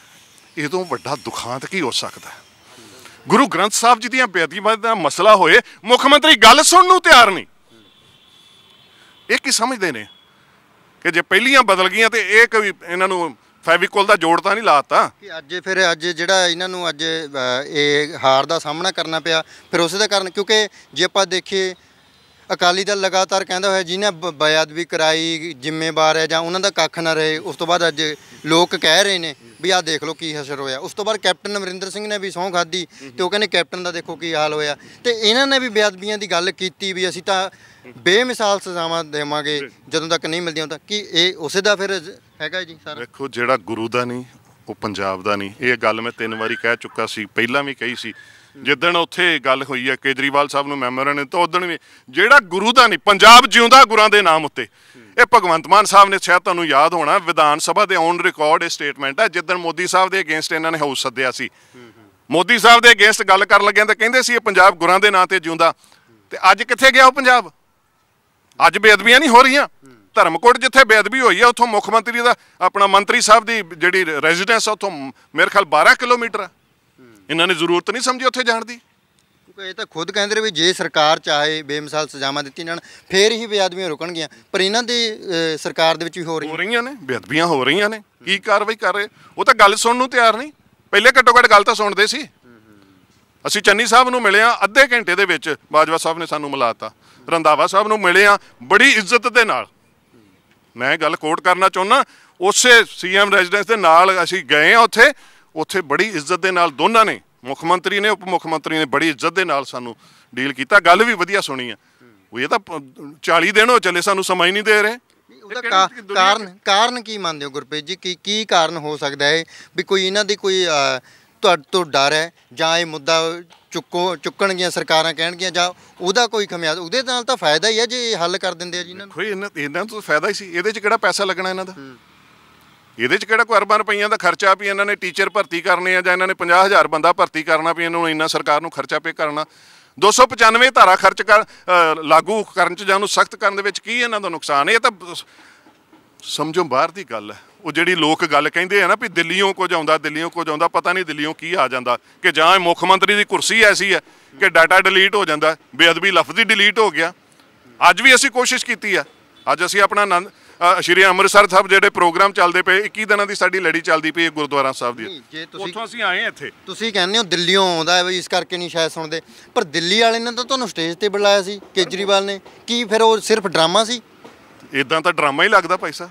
ਇਹ ਤੋਂ ਵੱਡਾ ਦੁਖਾਂਤ ਕੀ ਹੋ ਸਕਦਾ? ਗੁਰੂ ਗ੍ਰੰਥ ਸਾਹਿਬ ਜੀ ਦੀਆਂ ਬੇਅਦਬੀਆਂ ਦਾ ਮਸਲਾ ਹੋਏ, ਮੁੱਖ ਮੰਤਰੀ ਗੱਲ ਸੁਣਨ ਨੂੰ ਤਿਆਰ ਨਹੀਂ। ਇਹ ਕੀ ਸਮਝਦੇ ਨੇ ਕਿ ਜੇ ਪਹਿਲੀਆਂ ਬਦਲ ਗਈਆਂ ਤੇ ਇਹ ਕੋਈ ਇਹਨਾਂ ਨੂੰ ਫੈਵੀਕੋਲ ਦਾ ਜੋੜ ਤਾਂ ਨਹੀਂ ਲਾਤਾ ਕਿ ਅੱਜ ਜਿਹੜਾ ਇਹਨਾਂ ਨੂੰ ਅੱਜ ਇਹ ਹਾਰ ਦਾ ਸਾਹਮਣਾ ਕਰਨਾ ਪਿਆ, ਫਿਰ ਉਸੇ ਦਾ ਕਾਰਨ, ਕਿਉਂਕਿ ਜੇ ਆਪਾਂ ਦੇਖੀਏ ਅਕਾਲੀ ਦਲ ਲਗਾਤਾਰ ਕਹਿੰਦਾ ਹੋਇਆ ਜਿਹਨੇ ਬੇਅਦਬੀ ਕਰਾਈ ਜ਼ਿੰਮੇਵਾਰ ਹੈ ਜਾਂ ਉਹਨਾਂ ਦਾ ਕੱਖ ਨਾ ਰਹੇ। ਉਸ ਤੋਂ ਬਾਅਦ ਅੱਜ ਲੋਕ ਕਹਿ ਰਹੇ ਨੇ ਵੀ ਆਹ ਦੇਖ ਲਓ ਕੀ ਹਸ਼ਰ ਹੋਇਆ। ਉਸ ਤੋਂ ਬਾਅਦ ਕੈਪਟਨ ਅਮਰਿੰਦਰ ਸਿੰਘ ਨੇ ਵੀ ਸਹੁੰ ਖਾਧੀ ਤੇ ਉਹ ਕਹਿੰਦੇ ਕੈਪਟਨ ਦਾ ਦੇਖੋ ਕੀ ਹਾਲ ਹੋਇਆ। ਤੇ ਇਹਨਾਂ ਨੇ ਵੀ ਬੇਅਦਬੀਆਂ ਦੀ ਗੱਲ ਕੀਤੀ ਵੀ ਅਸੀਂ ਤਾਂ ਬੇਮਿਸਾਲ ਸਜ਼ਾਵਾਂ ਦੇਵਾਂਗੇ ਜਦੋਂ ਤੱਕ ਨਹੀਂ ਮਿਲਦੀਆਂ। ਤਾਂ ਕੀ ਇਹ ਉਸੇ ਦਾ ਫਿਰ ਹੈਗਾ ਜੀ ਸਾਰਾ? ਦੇਖੋ, ਜਿਹੜਾ ਗੁਰੂ ਦਾ ਨਹੀਂ ਉਹ ਪੰਜਾਬ ਦਾ ਨਹੀਂ। ਇਹ ਗੱਲ ਮੈਂ 3 ਵਾਰੀ ਕਹਿ ਚੁੱਕਾ ਸੀ, ਪਹਿਲਾਂ ਵੀ ਕਹੀ ਸੀ। ਜਿੱਦਣ ਉੱਥੇ ਗੱਲ ਹੋਈ ਹੈ ਕੇਜਰੀਵਾਲ ਸਾਹਿਬ ਨੂੰ ਮੈਮੋਰੈਂਡਮ, ਤਾਂ ਉਦਣ ਵੀ ਜਿਹੜਾ ਗੁਰੂ ਦਾ ਨਹੀਂ, ਪੰਜਾਬ ਜਿਉਂਦਾ ਗੁਰਾਂ ਦੇ ਨਾਮ ਉੱਤੇ। ਇਹ ਭਗਵੰਤ ਮਾਨ ਸਾਹਿਬ ਨੇ, ਸ਼ਾਇਦ ਤੁਹਾਨੂੰ ਯਾਦ ਹੋਣਾ, ਵਿਧਾਨ ਸਭਾ ਦੇ ਔਨ ਰਿਕਾਰਡ ਇਹ ਸਟੇਟਮੈਂਟ ਹੈ। ਜਿੱਦਣ ਮੋਦੀ ਸਾਹਿਬ ਦੇ ਅਗੇਂਸਟ ਇਹਨਾਂ ਨੇ ਹਾਊਸ ਸੱਦਿਆ ਸੀ, ਮੋਦੀ ਸਾਹਿਬ ਦੇ ਅਗੇਂਸਟ ਗੱਲ ਕਰਨ ਲੱਗਿਆ ਤਾਂ ਕਹਿੰਦੇ ਸੀ ਇਹ ਪੰਜਾਬ ਗੁਰਾਂ ਦੇ ਨਾਂ ਤੇ ਜਿਉਂਦਾ। ਤੇ ਅੱਜ ਕਿੱਥੇ ਗਿਆ ਉਹ ਪੰਜਾਬ? ਅੱਜ ਬੇਅਦਬੀਆਂ ਨਹੀਂ ਹੋ ਰਹੀਆਂ। ਧਰਮਕੋਟ ਜਿੱਥੇ ਬੇਅਦਬੀ ਹੋਈ ਹੈ, ਉੱਥੋਂ ਮੁੱਖ ਮੰਤਰੀ ਦਾ ਆਪਣਾ ਮੰਤਰੀ ਸਾਹਿਬ ਦੀ ਜਿਹੜੀ ਰੈਜ਼ੀਡੈਂਸ ਆ, ਉੱਥੋਂ ਮੇਰੇ ਖਿਆਲ 12 ਕਿਲੋਮੀਟਰ ਆ। ਇਹਨਾਂ ਨੇ ਜ਼ਰੂਰਤ ਨਹੀਂ ਸਮਝੀ ਉੱਥੇ ਜਾਣ ਦੀ। ਕਿਉਂਕਿ ਇਹ ਤਾਂ ਖੁਦ ਕਹਿੰਦੇ ਰਹੇ ਵੀ ਜੇ ਸਰਕਾਰ ਚਾਹੇ ਬੇਮਿਸਾਲ ਸਜ਼ਾਵਾਂ ਦਿੱਤੀਆਂ ਜਾਣ ਫੇਰ ਹੀ ਬੇਅਦਬੀਆਂ ਰੁਕਣਗੀਆਂ, ਪਰ ਇਹਨਾਂ ਦੀ ਸਰਕਾਰ ਦੇ ਵਿੱਚ ਵੀ ਹੋ ਰਹੀਆਂ ਨੇ ਬੇਅਦਬੀਆਂ, ਹੋ ਰਹੀਆਂ ਨੇ। ਕੀ ਕਾਰਵਾਈ ਕਰ ਰਹੇ? ਉਹ ਤਾਂ ਗੱਲ ਸੁਣਨ ਨੂੰ ਤਿਆਰ ਨਹੀਂ। ਪਹਿਲੇ ਘੱਟੋ ਘੱਟ ਗੱਲ ਤਾਂ ਸੁਣਦੇ ਸੀ। ਅਸੀਂ ਚੰਨੀ ਸਾਹਿਬ ਨੂੰ ਮਿਲੇ ਹਾਂ, ਅੱਧੇ ਘੰਟੇ ਦੇ ਵਿੱਚ ਬਾਜਵਾ ਸਾਹਿਬ ਨੇ ਸਾਨੂੰ ਮਿਲਾਤਾ। ਰੰਧਾਵਾ ਸਾਹਿਬ ਨੂੰ ਮਿਲੇ ਹਾਂ ਬੜੀ ਇੱਜ਼ਤ ਦੇ ਨਾਲ। ਮੈਂ ਗੱਲ ਕੋਟ ਕਰਨਾ ਚਾਹੁੰਦਾ, ਉਸੇ CM ਰੈਜ਼ੀਡੈਂਸ ਦੇ ਨਾਲ ਅਸੀਂ ਗਏ ਹਾਂ ਉੱਥੇ ਬੜੀ ਇੱਜ਼ਤ ਦੇ ਨਾਲ ਦੋਨਾਂ ਨੇ, ਮੁੱਖ ਮੰਤਰੀ ਨੇ, ਉਪ ਮੁੱਖ ਮੰਤਰੀ ਨੇ, ਬੜੀ ਇੱਜ਼ਤ ਦੇ ਨਾਲ ਸਾਨੂੰ ਡੀਲ ਕੀਤਾ। ਗੱਲ ਵੀ ਵਧੀਆ ਸੁਣੀ ਆ। ਇਹ ਤਾਂ 40 ਦਿਨ ਹੋ ਚੱਲੇ, ਸਾਨੂੰ ਸਮਾਂ ਹੀ ਨਹੀਂ ਦੇ ਰਹੇ। ਉਹਦਾ ਕਾਰਨ ਕੀ ਮੰਨਦੇ ਹੋ ਗੁਰਪ੍ਰੀਤ ਜੀ? ਕੀ ਕਾਰਨ ਹੋ ਸਕਦਾ ਹੈ ਵੀ ਕੋਈ ਇਹਨਾਂ ਦੀ ਕੋਈ ਤੁਹਾਡੇ ਤੋਂ ਡਰ ਹੈ, ਜਾਂ ਇਹ ਮੁੱਦਾ ਚੁੱਕਣਗੀਆਂ ਸਰਕਾਰਾਂ ਕਹਿਣਗੀਆਂ, ਜਾਂ ਉਹਦਾ ਕੋਈ ਖਮਿਆਜ਼? ਉਹਦੇ ਨਾਲ ਤਾਂ ਫਾਇਦਾ ਹੀ ਹੈ ਜੇ ਹੱਲ ਕਰ ਦਿੰਦੇ ਆ ਜੀ ਇਹਨਾਂ ਨੂੰ। ਇਹਨਾਂ ਤੋਂ ਫਾਇਦਾ ਹੀ ਸੀ। ਇਹਦੇ 'ਚ ਕਿਹੜਾ ਪੈਸਾ ਲੱਗਣਾ ਇਹਨਾਂ ਦਾ? ਇਹਦੇ 'ਚ ਕਿਹੜਾ ਕੋਈ ਅਰਬਾਂ ਰੁਪਈਆਂ ਦਾ ਖਰਚਾ ਵੀ ਇਹਨਾਂ ਨੇ ਟੀਚਰ ਭਰਤੀ ਕਰਨੇ ਆ, ਜਾਂ ਇਹਨਾਂ ਨੇ 50,000 ਬੰਦਾ ਭਰਤੀ ਕਰਨਾ ਵੀ ਇਹਨਾਂ ਨੂੰ ਇੰਨਾ ਸਰਕਾਰ ਨੂੰ ਖਰਚਾ ਪੇ ਕਰਨਾ? 295 ਧਾਰਾ ਖਰਚ ਲਾਗੂ ਕਰਨ 'ਚ ਜਾਂ ਉਹਨੂੰ ਸਖਤ ਕਰਨ ਦੇ ਵਿੱਚ ਕੀ ਇਹਨਾਂ ਦਾ ਨੁਕਸਾਨ ਹੈ? ਇਹ ਤਾਂ ਸਮਝੋ ਬਾਹਰ ਦੀ ਗੱਲ ਹੈ। ਉਹ ਜਿਹੜੀ ਲੋਕ ਗੱਲ ਕਹਿੰਦੇ ਆ ਨਾ ਵੀ ਦਿੱਲੀੋਂ ਕੁਝ ਆਉਂਦਾ, ਪਤਾ ਨਹੀਂ ਦਿੱਲੀੋਂ ਕੀ ਆ ਜਾਂਦਾ, ਕਿ ਜਾਂ ਮੁੱਖ ਮੰਤਰੀ ਦੀ ਕੁਰਸੀ ਐਸੀ ਹੈ ਕਿ ਡਾਟਾ ਡਿਲੀਟ ਹੋ ਜਾਂਦਾ, ਬੇਅਦਬੀ ਲਫ਼ਜ਼ ਡਿਲੀਟ ਹੋ ਗਿਆ। ਅੱਜ ਵੀ ਅਸੀਂ ਕੋਸ਼ਿਸ਼ ਕੀਤੀ ਆ। ਅੱਜ ਅਸੀਂ ਆਪਣਾ ਸ਼੍ਰੀ ਅੰਮ੍ਰਿਤਸਰ ਸਾਹਿਬ ਜਿਹੜੇ ਪ੍ਰੋਗਰਾਮ ਚੱਲਦੇ ਪਏ, 21 ਦਿਨਾਂ ਦੀ ਸਾਡੀ ਲੜੀ ਚੱਲਦੀ ਪਈ ਹੈ ਗੁਰਦੁਆਰਾ ਸਾਹਿਬ ਦੀ। ਉੱਥੋਂ ਅਸੀਂ ਆਏ ਇੱਥੇ। ਤੁਸੀਂ ਕਹਿੰਦੇ ਹੋ ਦਿੱਲੀੋਂ ਆਉਂਦਾ ਵੀ ਇਸ ਕਰਕੇ ਨਹੀਂ ਸ਼ਾਇਦ ਸੁਣਦੇ, ਪਰ ਦਿੱਲੀ ਵਾਲੇ ਨੇ ਤਾਂ ਤੁਹਾਨੂੰ ਸਟੇਜ ਤੇ ਬੁਲਾਇਆ ਸੀ ਕੇਜਰੀਵਾਲ ਨੇ। ਕੀ ਫਿਰ ਉਹ ਸਿਰਫ ਡਰਾਮਾ ਸੀ? ਇਦਾਂ ਤਾਂ ਡਰਾਮਾ ਹੀ ਲੱਗਦਾ ਭਾਈ ਸਾਹਿਬ,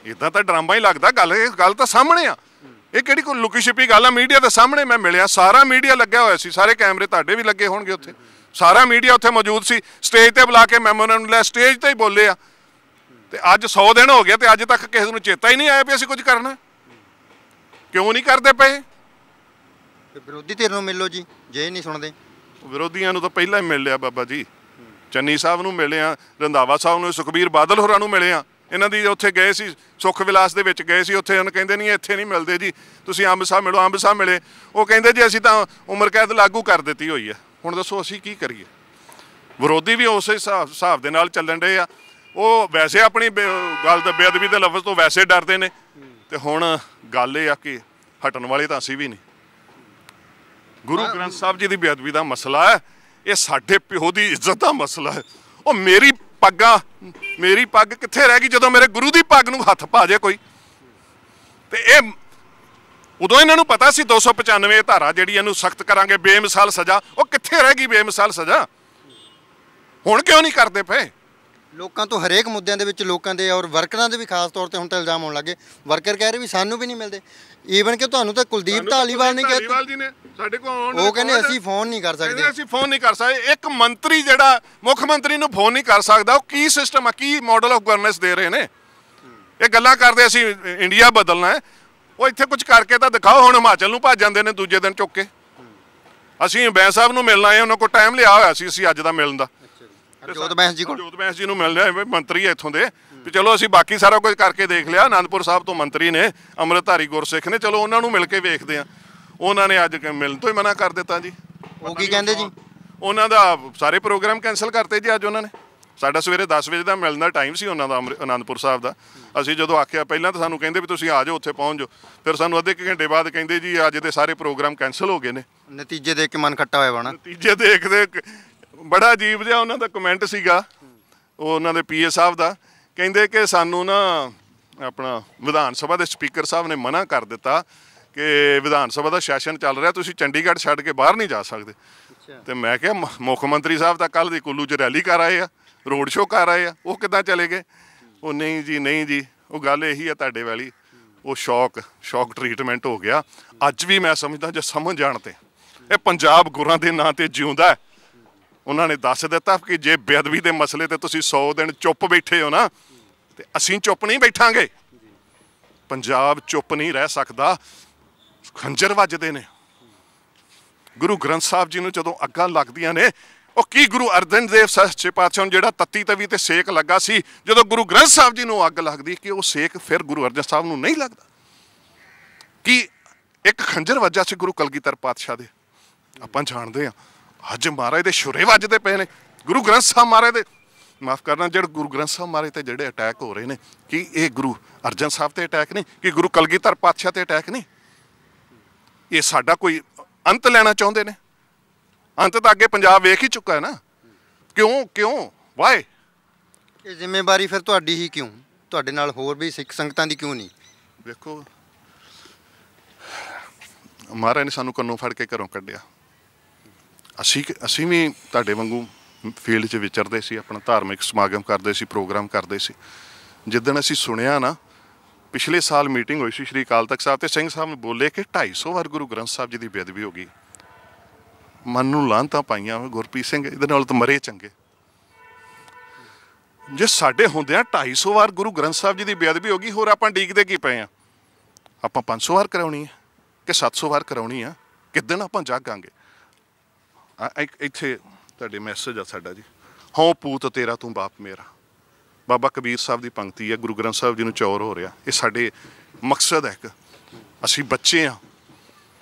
ਇਦਾਂ ਤਾਂ ਡਰਾਮਾ ਹੀ ਲੱਗਦਾ। ਗੱਲ ਤਾਂ ਸਾਹਮਣੇ ਆ। ਇਹ ਕਿਹੜੀ ਕੋਈ ਲੁਕੀ ਛਿਪੀ ਗੱਲ ਆ? ਮੀਡੀਆ ਦੇ ਸਾਹਮਣੇ ਮੈਂ ਮਿਲਿਆ, ਸਾਰਾ ਮੀਡੀਆ ਲੱਗਿਆ ਹੋਇਆ ਸੀ, ਸਾਰੇ ਕੈਮਰੇ ਤੁਹਾਡੇ ਵੀ ਲੱਗੇ ਹੋਣਗੇ ਉੱਥੇ, ਸਾਰਾ ਮੀਡੀਆ ਉੱਥੇ ਮੌਜੂਦ ਸੀ। ਸਟੇਜ ਤੇ ਬੁਲਾ ਕੇ ਮੈਮੋਰੈਂਡਮ ਲੈ ਸਟੇਜ ਤੇ ਹੀ ਬੋਲੇ ਆ। ਤੇ ਅੱਜ 100 ਦਿਨ ਹੋ ਗਏ ਤੇ ਅੱਜ ਤੱਕ ਕਿਸੇ ਨੂੰ ਚੇਤਾ ਹੀ ਨਹੀਂ ਆਇਆ ਵੀ ਅਸੀਂ ਕੁਝ ਕਰਨਾ। ਕਿਉਂ ਨਹੀਂ ਕਰਦੇ ਪਏ? ਵਿਰੋਧੀ ਧਿਰ ਨੂੰ ਮਿਲੋ ਜੀ, ਜੇ ਨਹੀਂ ਸੁਣਦੇ। ਵਿਰੋਧੀਆਂ ਨੂੰ ਤਾਂ ਪਹਿਲਾਂ ਹੀ ਮਿਲ ਲਿਆ ਬਾਬਾ ਜੀ। ਚੰਨੀ ਸਾਹਿਬ ਨੂੰ ਮਿਲੇ ਆ, ਰੰਧਾਵਾ ਸਾਹਿਬ ਨੂੰ, ਸੁਖਬੀਰ ਬਾਦਲ ਹੋਰਾਂ ਨੂੰ ਮਿਲੇ ਆ। ਇਹਨਾਂ ਦੀ ਉੱਥੇ ਗਏ ਸੀ, ਸੁੱਖ ਵਿਲਾਸ ਦੇ ਵਿੱਚ ਗਏ ਸੀ, ਉੱਥੇ ਉਹਨੂੰ ਕਹਿੰਦੇ ਨਹੀਂ ਇੱਥੇ ਨਹੀਂ ਮਿਲਦੇ ਜੀ, ਤੁਸੀਂ ਅੰਬ ਸਾਹਿਬ ਮਿਲੋ। ਅੰਬ ਸਾਹਿਬ ਮਿਲੇ, ਉਹ ਕਹਿੰਦੇ ਜੀ ਅਸੀਂ ਤਾਂ ਉਮਰ ਕੈਦ ਲਾਗੂ ਕਰ ਦਿੱਤੀ ਹੋਈ ਹੈ। ਹੁਣ ਦੱਸੋ ਅਸੀਂ ਕੀ ਕਰੀਏ? ਵਿਰੋਧੀ ਵੀ ਉਸੇ ਹਿਸਾਬ ਦੇ ਨਾਲ ਚੱਲਣ ਰਹੇ ਆ। ਉਹ ਵੈਸੇ ਆਪਣੀ ਗੱਲ ਦਾ ਬੇਅਦਬੀ ਦੇ ਲਫ਼ਜ਼ ਤੋਂ ਵੈਸੇ ਡਰਦੇ ਨੇ, ਤੇ ਹੁਣ ਗੱਲ ਇਹ ਆ ਕਿ ਹਟਣ ਵਾਲੇ ਤਾਂ ਅਸੀਂ ਵੀ ਨਹੀਂ। ਗੁਰੂ ਗ੍ਰੰਥ ਸਾਹਿਬ ਜੀ ਦੀ ਬੇਅਦਬੀ ਦਾ ਮਸਲਾ ਹੈ, ਇਹ ਸਾਡੇ ਪਿਓ ਦੀ ਇੱਜ਼ਤ ਦਾ ਮਸਲਾ ਹੈ। ਉਹ ਮੇਰੀ ਪੱਗ ਕਿੱਥੇ ਰਹਿ ਗਈ ਜਦੋਂ ਮੇਰੇ ਗੁਰੂ ਦੀ ਪੱਗ ਨੂੰ ਹੱਥ ਪਾ ਜੇ ਕੋਈ? ਤੇ ਉਦੋਂ ਇਹਨਾਂ ਨੂੰ ਪਤਾ ਸੀ 295 ਧਾਰਾ ਜਿਹੜੀ ਇਹਨੂੰ ਸਖਤ ਕਰਾਂਗੇ, ਬੇਮਿਸਾਲ ਸਜ਼ਾ। ਉਹ ਕਿੱਥੇ ਰਹਿ ਗਈ ਬੇਮਿਸਾਲ ਸਜ਼ਾ? ਹੁਣ ਕਿਉਂ ਨਹੀਂ ਕਰਦੇ ਪਏ? ਲੋਕਾਂ ਤੋਂ ਹਰੇਕ ਮੁੱਦਿਆਂ ਦੇ ਵਿੱਚ ਲੋਕਾਂ ਦੇ ਔਰ ਵਰਕਰਾਂ ਦੇ ਵੀ ਖਾਸ ਤੌਰ ਤੇ ਹੁਣ ਤਾਂ ਇਲਜ਼ਾਮ ਆਉਣ ਲੱਗੇ। ਵਰਕਰ ਕਹਿ ਰਹੇ ਵੀ ਸਾਨੂੰ ਵੀ ਨਹੀਂ ਮਿਲਦੇ। ਈਵਨ ਕਿ ਤੁਹਾਨੂੰ ਤਾਂ ਕੁਲਦੀਪ ਧਾਲੀਵਾਲ ਨੇ ਕਿਹਾ, ਸਾਡੇ ਕੋਲ ਉਹ ਕਹਿੰਦੇ ਅਸੀਂ ਫੋਨ ਨਹੀਂ ਕਰ ਸਕਦੇ। ਅਸੀਂ ਫੋਨ ਨਹੀਂ ਕਰ ਸਕਦੇ। ਇੱਕ ਮੰਤਰੀ ਜਿਹੜਾ ਮੁੱਖ ਮੰਤਰੀ ਨੂੰ ਫੋਨ ਨਹੀਂ ਕਰ ਸਕਦਾ, ਉਹ ਕੀ ਸਿਸਟਮ ਆ, ਕੀ ਮਾਡਲ ਆਫ ਗਵਰਨੈਂਸ ਦੇ ਰਹੇ ਨੇ? ਇਹ ਗੱਲਾਂ ਕਰਦੇ ਅਸੀਂ ਇੰਡੀਆ ਬਦਲਣਾ ਹੈ। ਉਹ ਇੱਥੇ ਕੁਝ ਕਰਕੇ ਤਾਂ ਦਿਖਾਓ। ਹੁਣ ਹਿਮਾਚਲ ਨੂੰ ਭੱਜ ਜਾਂਦੇ ਨੇ ਦੂਜੇ ਦਿਨ ਚੁੱਕ ਕੇ। ਅਸੀਂ ਬੈਂਸ ਸਾਹਿਬ ਨੂੰ ਮਿਲਣਾ ਹੈ, ਉਹਨਾਂ ਕੋਲ ਟਾਈਮ ਲਿਆ ਹੋਇਆ ਸੀ ਅਸੀਂ ਅੱਜ ਦਾ ਮਿਲਣ ਦਾ। ਜੋਤ ਬੈਂਸ ਜੀ ਕੋਲ, ਜੋਤ ਬੈਂਸ ਜੀ ਨੂੰ ਮਿਲਣਾ, ਮੰਤਰੀ ਹੈ ਇੱਥੋਂ ਦੇ। ਵੀ ਚਲੋ ਅਸੀਂ ਬਾਕੀ ਸਾਰਾ ਕੁਝ ਕਰਕੇ ਦੇਖ ਲਿਆ। ਅਨੰਦਪੁਰ ਸਾਹਿਬ ਤੋਂ ਮੰਤਰੀ ਨੇ, ਅੰਮ੍ਰਿਤਧਾਰੀ ਗੁਰਸਿੱਖ ਨੇ, ਚਲੋ ਉਹਨਾਂ ਨੂੰ ਮਿਲ ਕੇ ਵੇਖਦੇ ਆ। ਉਹਨਾਂ ਨੇ ਅੱਜ ਮਿਲਣ ਤੋਂ ਹੀ ਮਨਾ ਕਰ ਦਿੱਤਾ ਜੀ। ਉਹ ਕੀ ਕਹਿੰਦੇ ਜੀ? ਉਹਨਾਂ ਦਾ ਸਾਰੇ ਪ੍ਰੋਗਰਾਮ ਕੈਂਸਲ ਕਰਤੇ ਜੀ ਅੱਜ ਉਹਨਾਂ ਨੇ। ਸਾਡਾ ਸਵੇਰੇ 10 ਵਜੇ ਦਾ ਮਿਲਣ ਦਾ ਟਾਈਮ ਸੀ ਉਹਨਾਂ ਦਾ ਅਨੰਦਪੁਰ ਸਾਹਿਬ ਦਾ। ਅਸੀਂ ਜਦੋਂ ਆਖਿਆ, ਪਹਿਲਾਂ ਤਾਂ ਸਾਨੂੰ ਕਹਿੰਦੇ ਵੀ ਤੁਸੀਂ ਆ ਜਾਓ, ਉੱਥੇ ਪਹੁੰਚ ਜਾਓ। ਫਿਰ ਸਾਨੂੰ ਅੱਧੇ ਘੰਟੇ ਬਾਅਦ ਕਹਿੰਦੇ ਜੀ ਅੱਜ ਦੇ ਸਾਰੇ ਪ੍ਰੋਗਰਾਮ ਕੈਂਸਲ ਹੋ ਗਏ ਨੇ। ਨਤੀਜੇ ਦੇਖ ਕੇ ਮਨ ਖੱਟਾ ਹੋਇਆ ਹੋਣਾ। ਨਤੀਜੇ ਦੇਖਦੇ ਬੜਾ ਅਜੀਬ ਜਿਹਾ ਉਹਨਾਂ ਦਾ ਕਮੈਂਟ ਸੀਗਾ, ਉਹ ਉਹਨਾਂ ਦੇ ਪੀਏ ਸਾਹਿਬ ਦਾ। ਕਹਿੰਦੇ ਕਿ ਸਾਨੂੰ ਨਾ ਆਪਣਾ ਵਿਧਾਨ ਸਭਾ ਦੇ ਸਪੀਕਰ ਸਾਹਿਬ ਨੇ ਮਨਾ ਕਰ ਦਿੱਤਾ ਕਿ ਵਿਧਾਨ ਸਭਾ ਦਾ ਸੈਸ਼ਨ ਚੱਲ ਰਿਹਾ, ਤੁਸੀਂ ਚੰਡੀਗੜ੍ਹ ਛੱਡ ਕੇ ਬਾਹਰ ਨਹੀਂ ਜਾ ਸਕਦੇ। ਤੇ ਮੈਂ ਕਿਹਾ ਮੁੱਖ ਮੰਤਰੀ ਸਾਹਿਬ ਤਾਂ ਕੱਲ੍ਹ ਦੀ ਕੁੱਲੂ 'ਚ ਰੈਲੀ ਕਰ ਆਏ ਆ, ਰੋਡ ਸ਼ੋਅ ਕਰ ਆਏ ਆ, ਉਹ ਕਿੱਦਾਂ ਚਲੇ ਗਏ? ਉਹ ਨਹੀਂ ਜੀ, ਨਹੀਂ ਜੀ, ਉਹ ਗੱਲ ਇਹੀ ਆ ਤੁਹਾਡੇ ਵਾਲੀ, ਉਹ ਸ਼ੌਕ ਟਰੀਟਮੈਂਟ ਹੋ ਗਿਆ। ਅੱਜ ਵੀ ਮੈਂ ਸਮਝਦਾ ਜੇ ਸਮਝ ਜਾਣ ਤੇ ਇਹ ਪੰਜਾਬ ਗੁਰਾਂ ਦੇ ਨਾਂ ਤੇ ਜਿਉਂਦਾ। ਉਹਨਾਂ ਨੇ ਦੱਸ ਦਿੱਤਾ ਕਿ ਜੇ ਬੇਅਦਬੀ ਦੇ ਮਸਲੇ ਤੇ ਤੁਸੀਂ 100 ਦਿਨ ਚੁੱਪ ਬੈਠੇ ਹੋ ਨਾ, ਤੇ ਅਸੀਂ ਚੁੱਪ ਨਹੀਂ ਬੈਠਾਂਗੇ। ਪੰਜਾਬ ਚੁੱਪ ਨਹੀਂ ਰਹਿ ਸਕਦਾ। ਖੰਜਰ ਵੱਜਦੇ ਨੇ। ਗੁਰੂ ਗ੍ਰੰਥ ਸਾਹਿਬ ਜੀ ਨੂੰ ਜਦੋਂ ਅੱਗਾਂ ਲੱਗਦੀਆਂ ਨੇ, ਉਹ ਕੀ ਗੁਰੂ ਅਰਜਨ ਦੇਵ ਸੱਚੇ ਪਾਤਸ਼ਾਹ ਨੂੰ ਜਿਹੜਾ ਤੱਤੀ ਤਵੀ ਤੇ ਸੇਕ ਲੱਗਾ ਸੀ, ਜਦੋਂ ਗੁਰੂ ਗ੍ਰੰਥ ਸਾਹਿਬ ਜੀ ਨੂੰ ਅੱਗ ਲੱਗਦੀ, ਕਿ ਉਹ ਸੇਕ ਫਿਰ ਗੁਰੂ ਅਰਜਨ ਸਾਹਿਬ ਨੂੰ ਨਹੀਂ ਲੱਗਦਾ? ਕਿ ਇੱਕ ਖੰਜਰ ਵੱਜਾ ਸੀ ਗੁਰੂ ਕਲਗੀਧਰ ਪਾਤਸ਼ਾਹ ਦੇ, ਆਪਾਂ ਜਾਣਦੇ ਹਾਂ। ਅੱਜ ਮਹਾਰਾਜ ਦੇ ਛੁਰੇ ਵੱਜਦੇ ਪਏ ਨੇ। ਗੁਰੂ ਗ੍ਰੰਥ ਸਾਹਿਬ ਮਹਾਰਾਜ ਦੇ, ਮਾਫ ਕਰਨਾ, ਜਿਹੜੇ ਗੁਰੂ ਗ੍ਰੰਥ ਸਾਹਿਬ ਮਹਾਰਾਜ ਤੇ ਜਿਹੜੇ ਅਟੈਕ ਹੋ ਰਹੇ ਨੇ, ਕਿ ਇਹ ਗੁਰੂ ਅਰਜਨ ਸਾਹਿਬ ਤੇ ਅਟੈਕ ਨਹੀਂ? ਕਿ ਗੁਰੂ ਕਲਗੀਧਰ ਪਾਤਸ਼ਾਹ ਤੇ ਅਟੈਕ ਨਹੀਂ? ਇਹ ਸਾਡਾ ਕੋਈ ਅੰਤ ਲੈਣਾ ਚਾਹੁੰਦੇ ਨੇ? ਅੰਤ ਤਾਂ ਅੱਗੇ ਪੰਜਾਬ ਵੇਖ ਹੀ ਚੁੱਕਾ ਹੈ ਨਾ। ਕਿਉਂ ਵਾਏ? ਇਹ ਜ਼ਿੰਮੇਵਾਰੀ ਫਿਰ ਤੁਹਾਡੀ ਹੀ ਕਿਉਂ? ਤੁਹਾਡੇ ਨਾਲ ਹੋਰ ਵੀ ਸਿੱਖ ਸੰਗਤਾਂ ਦੀ ਕਿਉਂ ਨਹੀਂ? ਵੇਖੋ, ਮਹਾਰਾਜ ਨੇ ਸਾਨੂੰ ਕੰਨੋਂ ਫੜ ਕੇ ਘਰੋਂ ਕੱਢਿਆ। ਅਸੀਂ ਵੀ ਤੁਹਾਡੇ ਵਾਂਗੂ ਫੀਲਡ 'ਚ ਵਿਚਰਦੇ ਸੀ, ਆਪਣਾ ਧਾਰਮਿਕ ਸਮਾਗਮ ਕਰਦੇ ਸੀ, ਪ੍ਰੋਗਰਾਮ ਕਰਦੇ ਸੀ। ਜਿੱਦਣ ਅਸੀਂ ਸੁਣਿਆ ਨਾ, ਪਿਛਲੇ ਸਾਲ ਮੀਟਿੰਗ ਹੋਈ ਸੀ ਸ਼੍ਰੀ ਅਕਾਲ ਤਖਤ ਸਾਹਿਬ ਤੇ ਸਿੰਘ ਸਾਹਿਬ ਨੇ ਬੋਲੇ ਕਿ 250 ਵਾਰ ਗੁਰੂ ਗ੍ਰੰਥ ਸਾਹਿਬ ਜੀ ਦੀ ਬੇਅਦਬੀ ਹੋ ਗਈ। ਮਨ ਨੂੰ ਲਾਹਨਤਾਂ ਪਾਈਆਂ। ਗੁਰਪ੍ਰੀਤ ਸਿੰਘ, ਇਹਦੇ ਨਾਲ ਤਾਂ ਮਰੇ ਚੰਗੇ। ਜੇ ਸਾਡੇ ਹੁੰਦਿਆਂ 250 ਵਾਰ ਗੁਰੂ ਗ੍ਰੰਥ ਸਾਹਿਬ ਜੀ ਦੀ ਬੇਅਦਬੀ ਹੋ ਗਈ, ਹੋਰ ਆਪਾਂ ਡੀਕਦੇ ਕੀ ਪਏ ਆ? ਆਪਾਂ 500 ਵਾਰ ਕਰਾਉਣੀ ਹੈ ਕਿ 700 ਵਾਰ ਕਰਾਉਣੀ ਆ? ਕਿੱਦਣ ਆਪਾਂ ਜਾਗਾਂਗੇ? ਇੱਥੇ ਤੁਹਾਡੇ ਮੈਸੇਜ ਆ ਸਾਡਾ ਜੀ। ਹਉ ਪੂਤ ਤੇਰਾ ਤੂੰ ਬਾਪ ਮੇਰਾ, ਬਾਬਾ ਕਬੀਰ ਸਾਹਿਬ ਦੀ ਪੰਕਤੀ ਹੈ। ਗੁਰੂ ਗ੍ਰੰਥ ਸਾਹਿਬ ਜੀ ਨੂੰ ਚੌਰ ਹੋ ਰਿਹਾ। ਇਹ ਸਾਡੇ ਮਕਸਦ ਹੈ ਕਿ ਅਸੀਂ ਬੱਚੇ ਹਾਂ,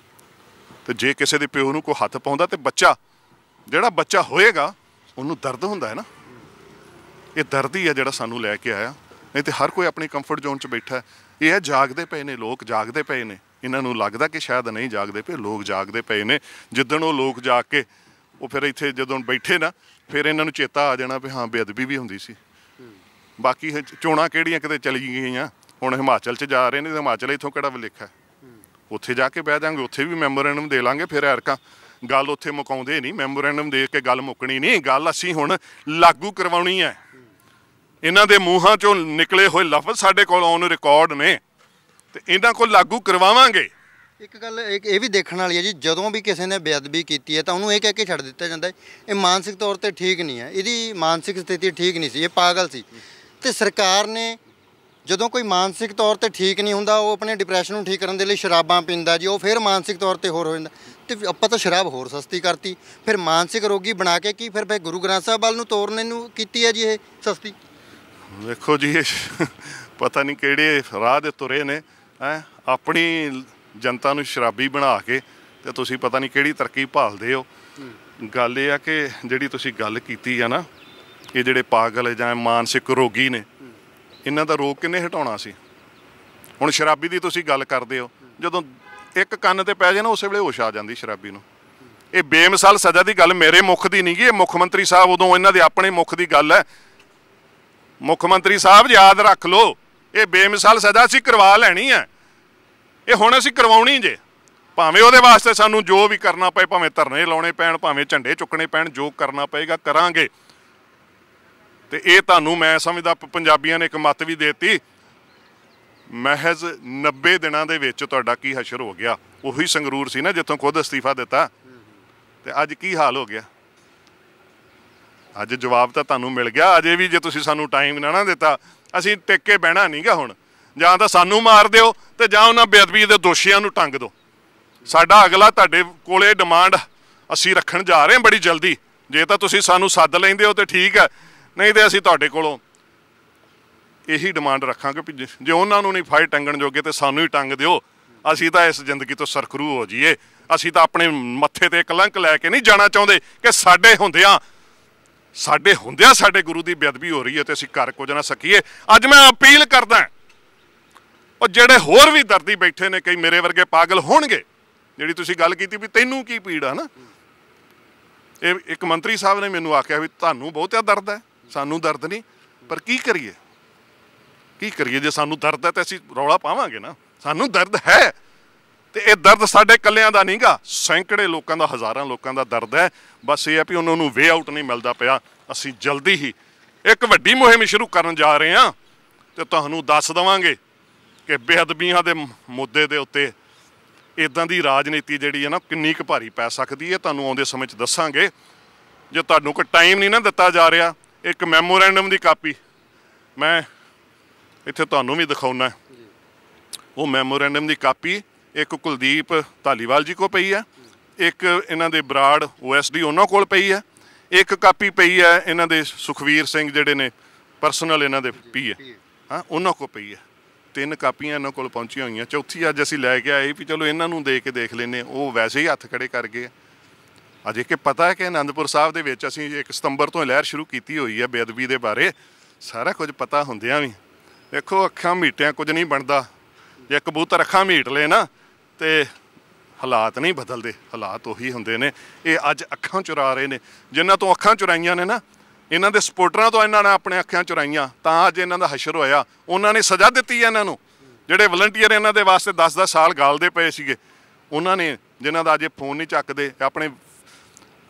ਤੇ ਜੇ ਕਿਸੇ ਦੇ ਪਿਓ ਨੂੰ ਕੋਈ ਹੱਥ ਪਾਉਂਦਾ, ਤੇ ਜਿਹੜਾ ਬੱਚਾ ਹੋਏਗਾ ਉਹਨੂੰ ਦਰਦ ਹੁੰਦਾ ਹੈ ਨਾ। ਇਹ ਦਰਦ ਹੀ ਹੈ ਜਿਹੜਾ ਸਾਨੂੰ ਲੈ ਕੇ ਆਇਆ। ਨਹੀਂ ਤੇ ਹਰ ਕੋਈ ਆਪਣੀ ਕੰਫਰਟ ਜ਼ੋਨ 'ਚ ਬੈਠਾ। ਇਹ ਹੈ ਜਾਗਦੇ ਪਏ ਨੇ ਲੋਕ, ਜਾਗਦੇ ਪਏ ਨੇ। ਇਹਨਾਂ ਨੂੰ ਲੱਗਦਾ ਕਿ ਸ਼ਾਇਦ ਨਹੀਂ ਜਾਗਦੇ ਪਏ, ਲੋਕ ਜਾਗਦੇ ਪਏ ਨੇ। ਜਿੱਦਣ ਉਹ ਲੋਕ ਜਾਗ ਕੇ ਉਹ ਫਿਰ ਇੱਥੇ ਜਦੋਂ ਬੈਠੇ ਨਾ, ਫਿਰ ਇਹਨਾਂ ਨੂੰ ਚੇਤਾ ਆ ਜਾਣਾ ਵੀ ਹਾਂ ਬੇਅਦਬੀ ਵੀ ਹੁੰਦੀ ਸੀ। ਬਾਕੀ ਚੋਣਾਂ ਕਿਹੜੀਆਂ ਕਿਤੇ ਚਲੀ ਗਈਆਂ। ਹੁਣ ਹਿਮਾਚਲ 'ਚ ਜਾ ਰਹੇ ਨੇ, ਤੇ ਹਿਮਾਚਲ ਇੱਥੋਂ ਕਿਹੜਾ ਵਿਲੇਖਾ? ਉੱਥੇ ਜਾ ਕੇ ਬਹਿ ਜਾਵਾਂਗੇ, ਉੱਥੇ ਵੀ ਮੈਮੋਰੈਂਡਮ ਦੇ ਲਾਂਗੇ। ਫਿਰ ਐਰਕਾਂ ਗੱਲ ਉੱਥੇ ਮੁਕਾਉਂਦੇ ਨਹੀਂ, ਮੈਮੋਰੈਂਡਮ ਦੇ ਕੇ ਗੱਲ ਮੁੱਕਣੀ ਨਹੀਂ। ਗੱਲ ਅਸੀਂ ਹੁਣ ਲਾਗੂ ਕਰਵਾਉਣੀ ਹੈ। ਇਹਨਾਂ ਦੇ ਮੂੰਹਾਂ 'ਚੋਂ ਨਿਕਲੇ ਹੋਏ ਲਫ਼ਜ਼ ਸਾਡੇ ਕੋਲ ਔਨ ਰਿਕਾਰਡ ਨੇ, ਤੇ ਇਹਨਾਂ ਕੋਲ ਲਾਗੂ ਕਰਵਾਵਾਂਗੇ। ਇੱਕ ਗੱਲ ਇਹ ਵੀ ਦੇਖਣ ਵਾਲੀ ਹੈ ਜੀ, ਜਦੋਂ ਵੀ ਕਿਸੇ ਨੇ ਬੇਅਦਬੀ ਕੀਤੀ ਹੈ ਤਾਂ ਉਹਨੂੰ ਇਹ ਕਹਿ ਕੇ ਛੱਡ ਦਿੱਤਾ ਜਾਂਦਾ ਹੈ ਇਹ ਮਾਨਸਿਕ ਤੌਰ ਤੇ ਠੀਕ ਨਹੀਂ ਹੈ, ਇਹਦੀ ਮਾਨਸਿਕ ਸਥਿਤੀ ਠੀਕ ਨਹੀਂ ਸੀ, ਇਹ ਪਾਗਲ ਸੀ। ਤੇ ਸਰਕਾਰ ਨੇ ਜਦੋਂ ਕੋਈ ਮਾਨਸਿਕ ਤੌਰ ਤੇ ਠੀਕ ਨਹੀਂ ਹੁੰਦਾ, ਉਹ ਆਪਣੇ ਡਿਪਰੈਸ਼ਨ ਨੂੰ ਠੀਕ ਕਰਨ ਦੇ ਲਈ ਸ਼ਰਾਬਾਂ ਪੀਂਦਾ ਜੀ, ਉਹ ਫਿਰ ਮਾਨਸਿਕ ਤੌਰ ਤੇ ਹੋਰ ਹੋ ਜਾਂਦਾ। ਤੇ ਆਪਾਂ ਤਾਂ ਸ਼ਰਾਬ ਹੋਰ ਸਸਤੀ ਕਰਤੀ, ਫਿਰ ਮਾਨਸਿਕ ਰੋਗੀ ਬਣਾ ਕੇ ਕੀ ਫਿਰ ਗੁਰੂ ਗ੍ਰੰਥ ਸਾਹਿਬ ਵੱਲ ਨੂੰ ਤੋਰਨੇ ਨੂੰ ਕੀਤੀ ਹੈ ਜੀ ਇਹ ਸਸਤੀ। ਵੇਖੋ ਜੀ, ਪਤਾ ਨਹੀਂ ਕਿਹੜੇ ਰਾਹ ਦੇ ਤੁਰੇ ਨੇ ਹੈਂ, ਆਪਣੀ ਜਨਤਾ ਨੂੰ ਸ਼ਰਾਬੀ ਬਣਾ ਕੇ, ਤੇ ਤੁਸੀਂ ਪਤਾ ਨਹੀਂ ਕਿਹੜੀ ਤਰੱਕੀ ਭਾਲਦੇ ਹੋ। ਗੱਲ ਇਹ ਆ ਕਿ ਜਿਹੜੀ ਤੁਸੀਂ ਗੱਲ ਕੀਤੀ ਆ ਨਾ, ਇਹ ਜਿਹੜੇ ਪਾਗਲ ਜਾਂ ਮਾਨਸਿਕ ਰੋਗੀ ਨੇ, ਇਹਨਾਂ ਦਾ ਰੋਗ ਕਿੰਨੇ ਹਟਾਉਣਾ ਸੀ? ਹੁਣ ਸ਼ਰਾਬੀ ਦੀ ਤੁਸੀਂ ਗੱਲ ਕਰਦੇ ਹੋ, ਜਦੋਂ ਇੱਕ ਕੰਨ ਤੇ ਪੈ ਜਾਏ ਨਾ, ਉਸੇ ਵੇਲੇ ਹੋਸ਼ ਆ ਜਾਂਦੀ ਸ਼ਰਾਬੀ ਨੂੰ। ਇਹ ਬੇਮਿਸਾਲ ਸਜ਼ਾ ਦੀ ਗੱਲ ਮੇਰੇ ਮੁੱਖ ਦੀ ਨਹੀਂ ਗੀ, ਇਹ ਮੁੱਖ ਮੰਤਰੀ ਸਾਹਿਬ ਉਦੋਂ ਇਹਨਾਂ ਦੇ ਆਪਣੇ ਮੁੱਖ ਦੀ ਗੱਲ ਹੈ। ਮੁੱਖ ਮੰਤਰੀ ਸਾਹਿਬ ਯਾਦ ਰੱਖ ਲਓ, ਇਹ ਬੇਮਿਸਾਲ ਸਜ਼ਾ ਅਸੀਂ ਕਰਵਾ ਲੈਣੀ ਹੈ। ਇਹ ਹੁਣ ਅਸੀਂ ਕਰਵਾਉਣੀ ਜੇ, ਭਾਵੇਂ ਉਹਦੇ ਵਾਸਤੇ ਸਾਨੂੰ ਜੋ ਵੀ ਕਰਨਾ ਪਏ, ਭਾਵੇਂ ਧਰਨੇ ਲਾਉਣੇ ਪੈਣ, ਭਾਵੇਂ ਝੰਡੇ ਚੁੱਕਣੇ ਪੈਣ, ਜੋ ਕਰਨਾ ਪਏਗਾ ਕਰਾਂਗੇ। ਤੇ ਇਹ ਤੁਹਾਨੂੰ ਮੈਂ ਸਮਝਦਾ ਪੰਜਾਬੀਆਂ ਨੇ ਇੱਕ ਮੱਤ ਵੀ ਦੇਤੀ, ਮਹਿਜ਼ 90 ਦਿਨਾਂ ਦੇ ਵਿੱਚ ਤੁਹਾਡਾ ਕੀ ਹਸ਼ਰ ਹੋ ਗਿਆ। ਉਹੀ ਸੰਗਰੂਰ ਸੀ ਨਾ ਜਿੱਥੋਂ ਖੁਦ ਅਸਤੀਫਾ ਦਿੱਤਾ, ਤੇ ਅੱਜ ਕੀ ਹਾਲ ਹੋ ਗਿਆ। ਅੱਜ ਜਵਾਬ ਤਾਂ ਤੁਹਾਨੂੰ ਮਿਲ ਗਿਆ। ਅਜੇ ਵੀ ਜੇ ਤੁਸੀਂ ਸਾਨੂੰ ਟਾਈਮ ਨਾ ਦਿੱਤਾ, ਅਸੀਂ ਟਿਕ ਕੇ ਬਹਿਣਾ ਨਹੀਂਗਾ ਹੁਣ। ਜਾਂ ਤਾਂ ਸਾਨੂੰ ਮਾਰ ਦਿਓ ਤੇ ਜਾਂ ਉਹਨਾਂ ਬੇਅਦਬੀ ਦੇ ਦੋਸ਼ੀਆਂ ਨੂੰ ਟੰਗ ਦਿਓ। ਸਾਡਾ ਅਗਲਾ ਤੁਹਾਡੇ ਕੋਲੇ ਡਿਮਾਂਡ ਅਸੀਂ ਰੱਖਣ ਜਾ ਰਹੇ ਹਾਂ ਬੜੀ ਜਲਦੀ। ਜੇ ਤਾਂ ਤੁਸੀਂ ਸਾਨੂੰ ਸੱਦ ਲੈਂਦੇ ਹੋ ਤੇ ਠੀਕ ਹੈ, ਨਹੀਂ ਤੇ ਅਸੀਂ ਤੁਹਾਡੇ ਕੋਲੋਂ ਇਹੀ ਡਿਮਾਂਡ ਰੱਖਾਂਗੇ ਵੀ ਜੇ ਉਹਨਾਂ ਨੂੰ ਨਹੀਂ ਫਾਇਰ ਟੰਗਣ ਜੋਗੇ ਤੇ ਸਾਨੂੰ ਹੀ ਟੰਗ ਦਿਓ। ਅਸੀਂ ਤਾਂ ਇਸ ਜ਼ਿੰਦਗੀ ਤੋਂ ਸਰਖਰੂ ਹੋ ਜਾਈਏ। ਅਸੀਂ ਤਾਂ ਆਪਣੇ ਮੱਥੇ ਤੇ ਕਲੰਕ ਲੈ ਕੇ ਨਹੀਂ ਜਾਣਾ ਚਾਹੁੰਦੇ ਕਿ ਸਾਡੇ ਹੁੰਦਿਆਂ ਸਾਡੇ ਗੁਰੂ ਦੀ ਬੇਅਦਬੀ ਹੋ ਰਹੀ ਹੈ ਤੇ ਅਸੀਂ ਕਰ ਕੁਝ ਨਾ ਸਕੀਏ। ਅੱਜ ਮੈਂ ਅਪੀਲ ਕਰਦਾ, ਉਹ ਜਿਹੜੇ ਹੋਰ ਵੀ ਦਰਦੀ ਬੈਠੇ ਨੇ, ਕਈ ਮੇਰੇ ਵਰਗੇ ਪਾਗਲ ਹੋਣਗੇ, ਜਿਹੜੀ ਤੁਸੀਂ ਗੱਲ ਕੀਤੀ ਵੀ ਤੈਨੂੰ ਕੀ ਪੀੜ ਆ ਨਾ। ਇਹ ਇੱਕ ਮੰਤਰੀ ਸਾਹਿਬ ਨੇ ਮੈਨੂੰ ਆਖਿਆ ਵੀ ਤੁਹਾਨੂੰ ਬਹੁਤਿਆ ਦਰਦ ਹੈ, ਸਾਨੂੰ ਦਰਦ ਨਹੀਂ। ਪਰ ਕੀ ਕਰੀਏ ਜੇ ਸਾਨੂੰ ਦਰਦ ਹੈ ਤੇ ਅਸੀਂ ਰੌਲਾ ਪਾਵਾਂਗੇ ਨਾ। ਸਾਨੂੰ ਦਰਦ ਹੈ ਤੇ ਇਹ ਦਰਦ ਸਾਡੇ ਇਕੱਲਿਆਂ ਦਾ ਨਹੀਂਗਾ, ਸੈਂਕੜੇ ਲੋਕਾਂ ਦਾ, ਹਜ਼ਾਰਾਂ ਲੋਕਾਂ ਦਾ ਦਰਦ ਹੈ। ਬਸ ਇਹ ਹੈ ਵੀ ਉਹਨਾਂ ਨੂੰ ਵੇ ਆਊਟ ਨਹੀਂ ਮਿਲਦਾ ਪਿਆ। ਅਸੀਂ ਜਲਦੀ ਹੀ ਇੱਕ ਵੱਡੀ ਮੁਹਿੰਮ ਸ਼ੁਰੂ ਕਰਨ ਜਾ ਰਹੇ ਹਾਂ ਤੇ ਤੁਹਾਨੂੰ ਦੱਸ ਦੇਵਾਂਗੇ ਕਿ ਬੇਅਦਬੀਆਂ ਦੇ ਮੁੱਦੇ ਦੇ ਉੱਤੇ ਇੱਦਾਂ ਦੀ ਰਾਜਨੀਤੀ ਜਿਹੜੀ ਹੈ ਨਾ ਕਿੰਨੀ ਕੁ ਭਾਰੀ ਪੈ ਸਕਦੀ ਹੈ, ਤੁਹਾਨੂੰ ਆਉਂਦੇ ਸਮੇਂ 'ਚ ਦੱਸਾਂਗੇ। ਜੇ ਤੁਹਾਨੂੰ ਕੋਈ ਟਾਈਮ ਨਹੀਂ ਨਾ ਦਿੱਤਾ ਜਾ ਰਿਹਾ, ਇੱਕ ਮੈਮੋਰੈਂਡਮ ਦੀ ਕਾਪੀ ਮੈਂ ਇੱਥੇ ਤੁਹਾਨੂੰ ਵੀ ਦਿਖਾਉਣਾ। ਉਹ ਮੈਮੋਰੈਂਡਮ ਦੀ ਕਾਪੀ ਇੱਕ ਕੁਲਦੀਪ ਧਾਲੀਵਾਲ ਜੀ ਕੋਲ ਪਈ ਹੈ, ਇੱਕ ਇਹਨਾਂ ਦੇ ਬਰਾੜ OSD ਉਹਨਾਂ ਕੋਲ ਪਈ ਹੈ, ਇੱਕ ਕਾਪੀ ਪਈ ਹੈ ਇਹਨਾਂ ਦੇ ਸੁਖਵੀਰ ਸਿੰਘ ਜਿਹੜੇ ਨੇ ਪਰਸਨਲ ਇਹਨਾਂ ਦੇ ਪੀ ਹੈ, ਹਾਂ ਉਹਨਾਂ ਕੋਲ ਪਈ ਹੈ। 3 ਕਾਪੀਆਂ ਇਹਨਾਂ ਕੋਲ ਪਹੁੰਚੀਆਂ ਹੋਈਆਂ। ਚੌਥੀ ਅੱਜ ਅਸੀਂ ਲੈ ਕੇ ਆਏ ਵੀ ਚਲੋ ਇਹਨਾਂ ਨੂੰ ਦੇ ਕੇ ਦੇਖ ਲੈਂਦੇ। ਉਹ ਵੈਸੇ ਹੀ ਹੱਥ ਖੜੇ ਕਰ ਗਏ। ਅਜੇ ਕਿ ਪਤਾ ਹੈ ਕਿ ਅਨੰਦਪੁਰ ਸਾਹਿਬ ਦੇ ਵਿੱਚ ਅਸੀਂ 1 ਸਤੰਬਰ ਤੋਂ ਲਹਿਰ ਸ਼ੁਰੂ ਕੀਤੀ ਹੋਈ ਹੈ ਬੇਅਦਬੀ ਦੇ ਬਾਰੇ। ਸਾਰਾ ਕੁਝ ਪਤਾ ਹੁੰਦਿਆਂ ਵੀ ਦੇਖੋ ਅੱਖਾਂ ਮੀਟਿਆਂ ਕੁਝ ਨਹੀਂ ਬਣਦਾ। ਜੇ ਕਬੂਤਰ ਅੱਖਾਂ ਮੀਟ ਲਏ ਨਾ ਤੇ ਹਾਲਾਤ ਨਹੀਂ ਬਦਲਦੇ, ਹਾਲਾਤ ਉਹੀ ਹੁੰਦੇ ਨੇ। ਇਹ ਅੱਜ ਅੱਖਾਂ ਚੁਰਾ ਰਹੇ ਨੇ। ਜਿਨ੍ਹਾਂ ਤੋਂ ਅੱਖਾਂ ਚੁਰਾਈਆਂ ਨੇ ਨਾ, ਇਹਨਾਂ ਦੇ ਸਪੋਰਟਰਾਂ ਤੋਂ ਇਹਨਾਂ ਨੇ ਆਪਣੇ ਅੱਖਾਂ ਚੁਰਾਈਆਂ, ਤਾਂ ਅੱਜ ਇਹਨਾਂ ਦਾ ਹਸ਼ਰ ਹੋਇਆ। ਉਹਨਾਂ ਨੇ ਸਜ਼ਾ ਦਿੱਤੀ ਹੈ ਇਹਨਾਂ ਨੂੰ। ਜਿਹੜੇ ਵਲੰਟੀਅਰ ਇਹਨਾਂ ਦੇ ਵਾਸਤੇ 10-10 ਸਾਲ ਗਾਲਦੇ ਪਏ ਸੀਗੇ, ਉਹਨਾਂ ਨੇ, ਜਿਨ੍ਹਾਂ ਦਾ ਅਜੇ ਫੋਨ ਨਹੀਂ ਚੱਕਦੇ, ਆਪਣੇ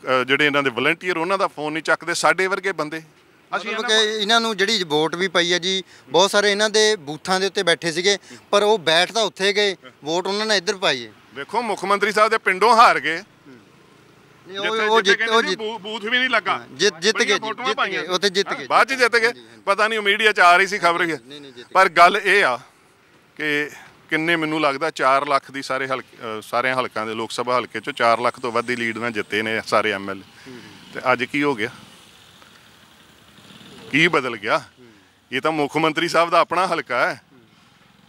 ਜਿਹੜੇ ਇਹਨਾਂ ਦੇ ਵਲੰਟੀਅਰ ਉਹਨਾਂ ਦਾ ਫੋਨ ਨਹੀਂ ਚੱਕਦੇ, ਸਾਡੇ ਵਰਗੇ ਬੰਦੇ। ਮਤਲਬ ਕਿ ਇਹਨਾਂ ਨੂੰ ਜਿਹੜੀ ਵੋਟ ਵੀ ਪਈ ਹੈ ਜੀ, ਬਹੁਤ ਸਾਰੇ ਇਹਨਾਂ ਦੇ ਬੂਥਾਂ ਦੇ ਉੱਤੇ ਬੈਠੇ ਸੀਗੇ, ਪਰ ਉਹ ਬੈਠ ਤਾਂ ਉੱਥੇ ਗਏ, ਵੋਟ ਉਹਨਾਂ ਨੇ ਇੱਧਰ ਪਾਈ ਹੈ। ਵੇਖੋ ਮੁੱਖ ਮੰਤਰੀ ਸਾਹਿਬ ਦੇ ਪਿੰਡੋਂ ਹਾਰ ਗਏ, ਬੂਥ ਵੀ ਨਹੀਂ ਲੱਗਾ, ਜਿੱਤ ਗਏ ਉੱਥੇ, ਜਿੱਤ ਗਏ, ਬਾਅਦ ਚ ਜਿੱਤ ਗਏ। ਪਤਾ ਨਹੀਂ ਮੀਡੀਆ 'ਚ ਆ ਰਹੀ ਸੀ ਖਬਰ ਹੀ। ਪਰ ਗੱਲ ਇਹ ਆ ਕਿ ਕਿੰਨੇ, ਮੈਨੂੰ ਲੱਗਦਾ 4 ਲੱਖ ਦੀ ਸਾਰਿਆਂ ਹਲਕਿਆਂ ਦੇ ਲੋਕ ਸਭਾ ਹਲਕੇ 'ਚੋਂ 4 ਲੱਖ ਤੋਂ ਵੱਧ ਦੀ ਲੀਡ ਨਾਲ ਜਿੱਤੇ ਨੇ ਸਾਰੇ MLA। ਤੇ ਅੱਜ ਕੀ ਹੋ ਗਿਆ, ਕੀ ਬਦਲ ਗਿਆ? ਇਹ ਤਾਂ ਮੁੱਖ ਮੰਤਰੀ ਸਾਹਿਬ ਦਾ ਆਪਣਾ ਹਲਕਾ ਹੈ।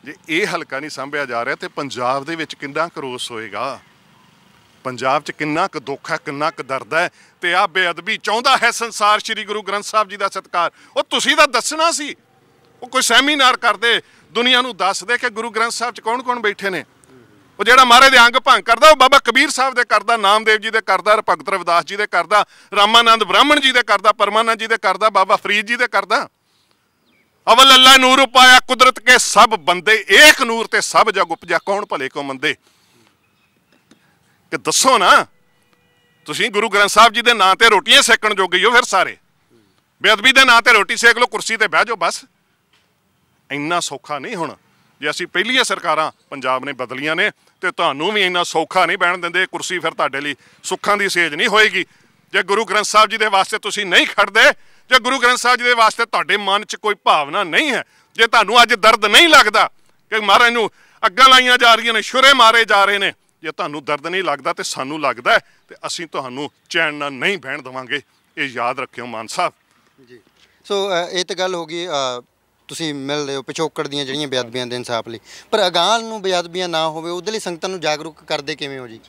ਜੇ ਇਹ ਹਲਕਾ ਨਹੀਂ ਸਾਂਭਿਆ ਜਾ ਰਿਹਾ ਤੇ ਪੰਜਾਬ ਦੇ ਵਿੱਚ ਕਿੰਨਾ ਕੁ ਰੋਸ ਹੋਏਗਾ, ਪੰਜਾਬ 'ਚ ਕਿੰਨਾ ਕੁ ਦੁੱਖ ਹੈ, ਕਿੰਨਾ ਕੁ ਦਰਦ ਹੈ। ਤੇ ਆਹ ਬੇਅਦਬੀ ਚਾਹੁੰਦਾ ਹੈ ਸੰਸਾਰ ਸ਼੍ਰੀ ਗੁਰੂ ਗ੍ਰੰਥ ਸਾਹਿਬ ਜੀ ਦਾ ਸਤਿਕਾਰ। ਉਹ ਤੁਸੀਂ ਤਾਂ ਦੱਸਣਾ ਸੀ, ਉਹ ਕੋਈ ਸੈਮੀਨਾਰ ਕਰਦੇ, ਦੁਨੀਆ ਨੂੰ ਦੱਸਦੇ ਕਿ ਗੁਰੂ ਗ੍ਰੰਥ ਸਾਹਿਬ 'ਚ ਕੌਣ ਕੌਣ ਬੈਠੇ ਨੇ। ਉਹ ਜਿਹੜਾ ਮਹਾਰਾਜ ਦੇ ਅੰਗ ਭੰਗ ਕਰਦਾ, ਉਹ ਬਾਬਾ ਕਬੀਰ ਸਾਹਿਬ ਦੇ ਕਰਦਾ, ਨਾਮਦੇਵ ਜੀ ਦੇ ਕਰਦਾ, ਭਗਤ ਰਵਿਦਾਸ ਜੀ ਦੇ ਕਰਦਾ, ਰਾਮਾਨੰਦ ਬ੍ਰਾਹਮਣ ਜੀ ਦੇ ਕਰਦਾ, ਪਰਮਾਨੰਦ ਜੀ ਦੇ ਕਰਦਾ, ਬਾਬਾ ਫਰੀਦ ਜੀ ਦੇ ਕਰਦਾ। ਅਵਲ ਅੱਲਾ ਨੂਰ ਉਪਾਇਆ ਕੁਦਰਤ ਕੇ ਸਭ ਬੰਦੇ, ਏਕ ਨੂਰ ਤੇ ਸਭ ਜਗ ਉਪਜਿਆ, ਕੌਣ ਭਲੇ ਕੋ ਮੰਦੇ। ਕਿ ਦੱਸੋ ਨਾ, ਤੁਸੀਂ ਗੁਰੂ ਗ੍ਰੰਥ ਸਾਹਿਬ ਜੀ ਦੇ ਨਾਂ ਤੇ ਰੋਟੀਆਂ ਸੇਕਣ ਜੋਗੇ ਹੋ, ਫਿਰ ਸਾਰੇ ਬੇਅਦਬੀ ਦੇ ਨਾਂ ਤੇ ਰੋਟੀ ਸੇਕ ਲਓ, ਕੁਰਸੀ ਤੇ ਬਹਿ ਜਾਓ। ਬਸ ਇੰਨਾ ਸੌਖਾ ਨਹੀਂ ਹੁਣ। ਜੇ ਅਸੀਂ ਪਹਿਲੀਆਂ ਸਰਕਾਰਾਂ ਪੰਜਾਬ ਨੇ ਬਦਲੀਆਂ ਨੇ ਤੇ ਤੁਹਾਨੂੰ ਵੀ ਇੰਨਾ ਸੌਖਾ ਨਹੀਂ ਬਹਿਣ ਦਿੰਦੇ। ਕੁਰਸੀ ਫਿਰ ਤੁਹਾਡੇ ਲਈ ਸੁੱਖਾਂ ਦੀ ਸੇਜ ਨਹੀਂ ਹੋਏਗੀ। ਜੇ ਗੁਰੂ ਗ੍ਰੰਥ ਸਾਹਿਬ ਜੀ ਦੇ ਵਾਸਤੇ ਤੁਸੀਂ ਨਹੀਂ ਖੜਦੇ, ਜੇ ਗੁਰੂ ਗ੍ਰੰਥ ਸਾਹਿਬ ਜੀ ਦੇ ਵਾਸਤੇ ਤੁਹਾਡੇ ਮਨ 'ਚ ਕੋਈ ਭਾਵਨਾ ਨਹੀਂ ਹੈ, ਜੇ ਤੁਹਾਨੂੰ ਅੱਜ ਦਰਦ ਨਹੀਂ ਲੱਗਦਾ ਕਿ ਮਹਾਰਾਜ ਨੂੰ ਅੱਗਾਂ ਲਾਈਆਂ ਜਾ ਰਹੀਆਂ ਨੇ, ਛੁਰੇ ਮਾਰੇ ਜਾ ਰਹੇ ਨੇ, ਜੇ ਤੁਹਾਨੂੰ ਦਰਦ ਨਹੀਂ ਲੱਗਦਾ ਤੇ ਸਾਨੂੰ ਲੱਗਦਾ, ਤੇ ਅਸੀਂ ਤੁਹਾਨੂੰ ਚੈਨ ਨਾਲ ਨਹੀਂ ਬਹਿਣ ਦੇਵਾਂਗੇ। ਇਹ ਯਾਦ ਰੱਖਿਓ ਮਾਨ ਸਾਹਿਬ ਜੀ। ਸੋ ਇਹ ਤਾਂ ਗੱਲ ਹੋ ਗਈ, ਤੁਸੀਂ ਮਿਲਦੇ ਹੋ ਪਿਛੋਕੜ ਦੀਆਂ ਜਿਹੜੀਆਂ ਬੇਅਦਬੀਆਂ ਦੇ ਇਨਸਾਫ ਲਈ, ਪਰ ਅਗਾਂਹ ਨੂੰ ਬੇਅਦਬੀਆਂ ਨਾ ਹੋਵੇ ਉਹਦੇ ਲਈ ਸੰਗਤਾਂ ਨੂੰ ਜਾਗਰੂਕ ਕਰਦੇ ਕਿਵੇਂ ਹੋ ਜੀ?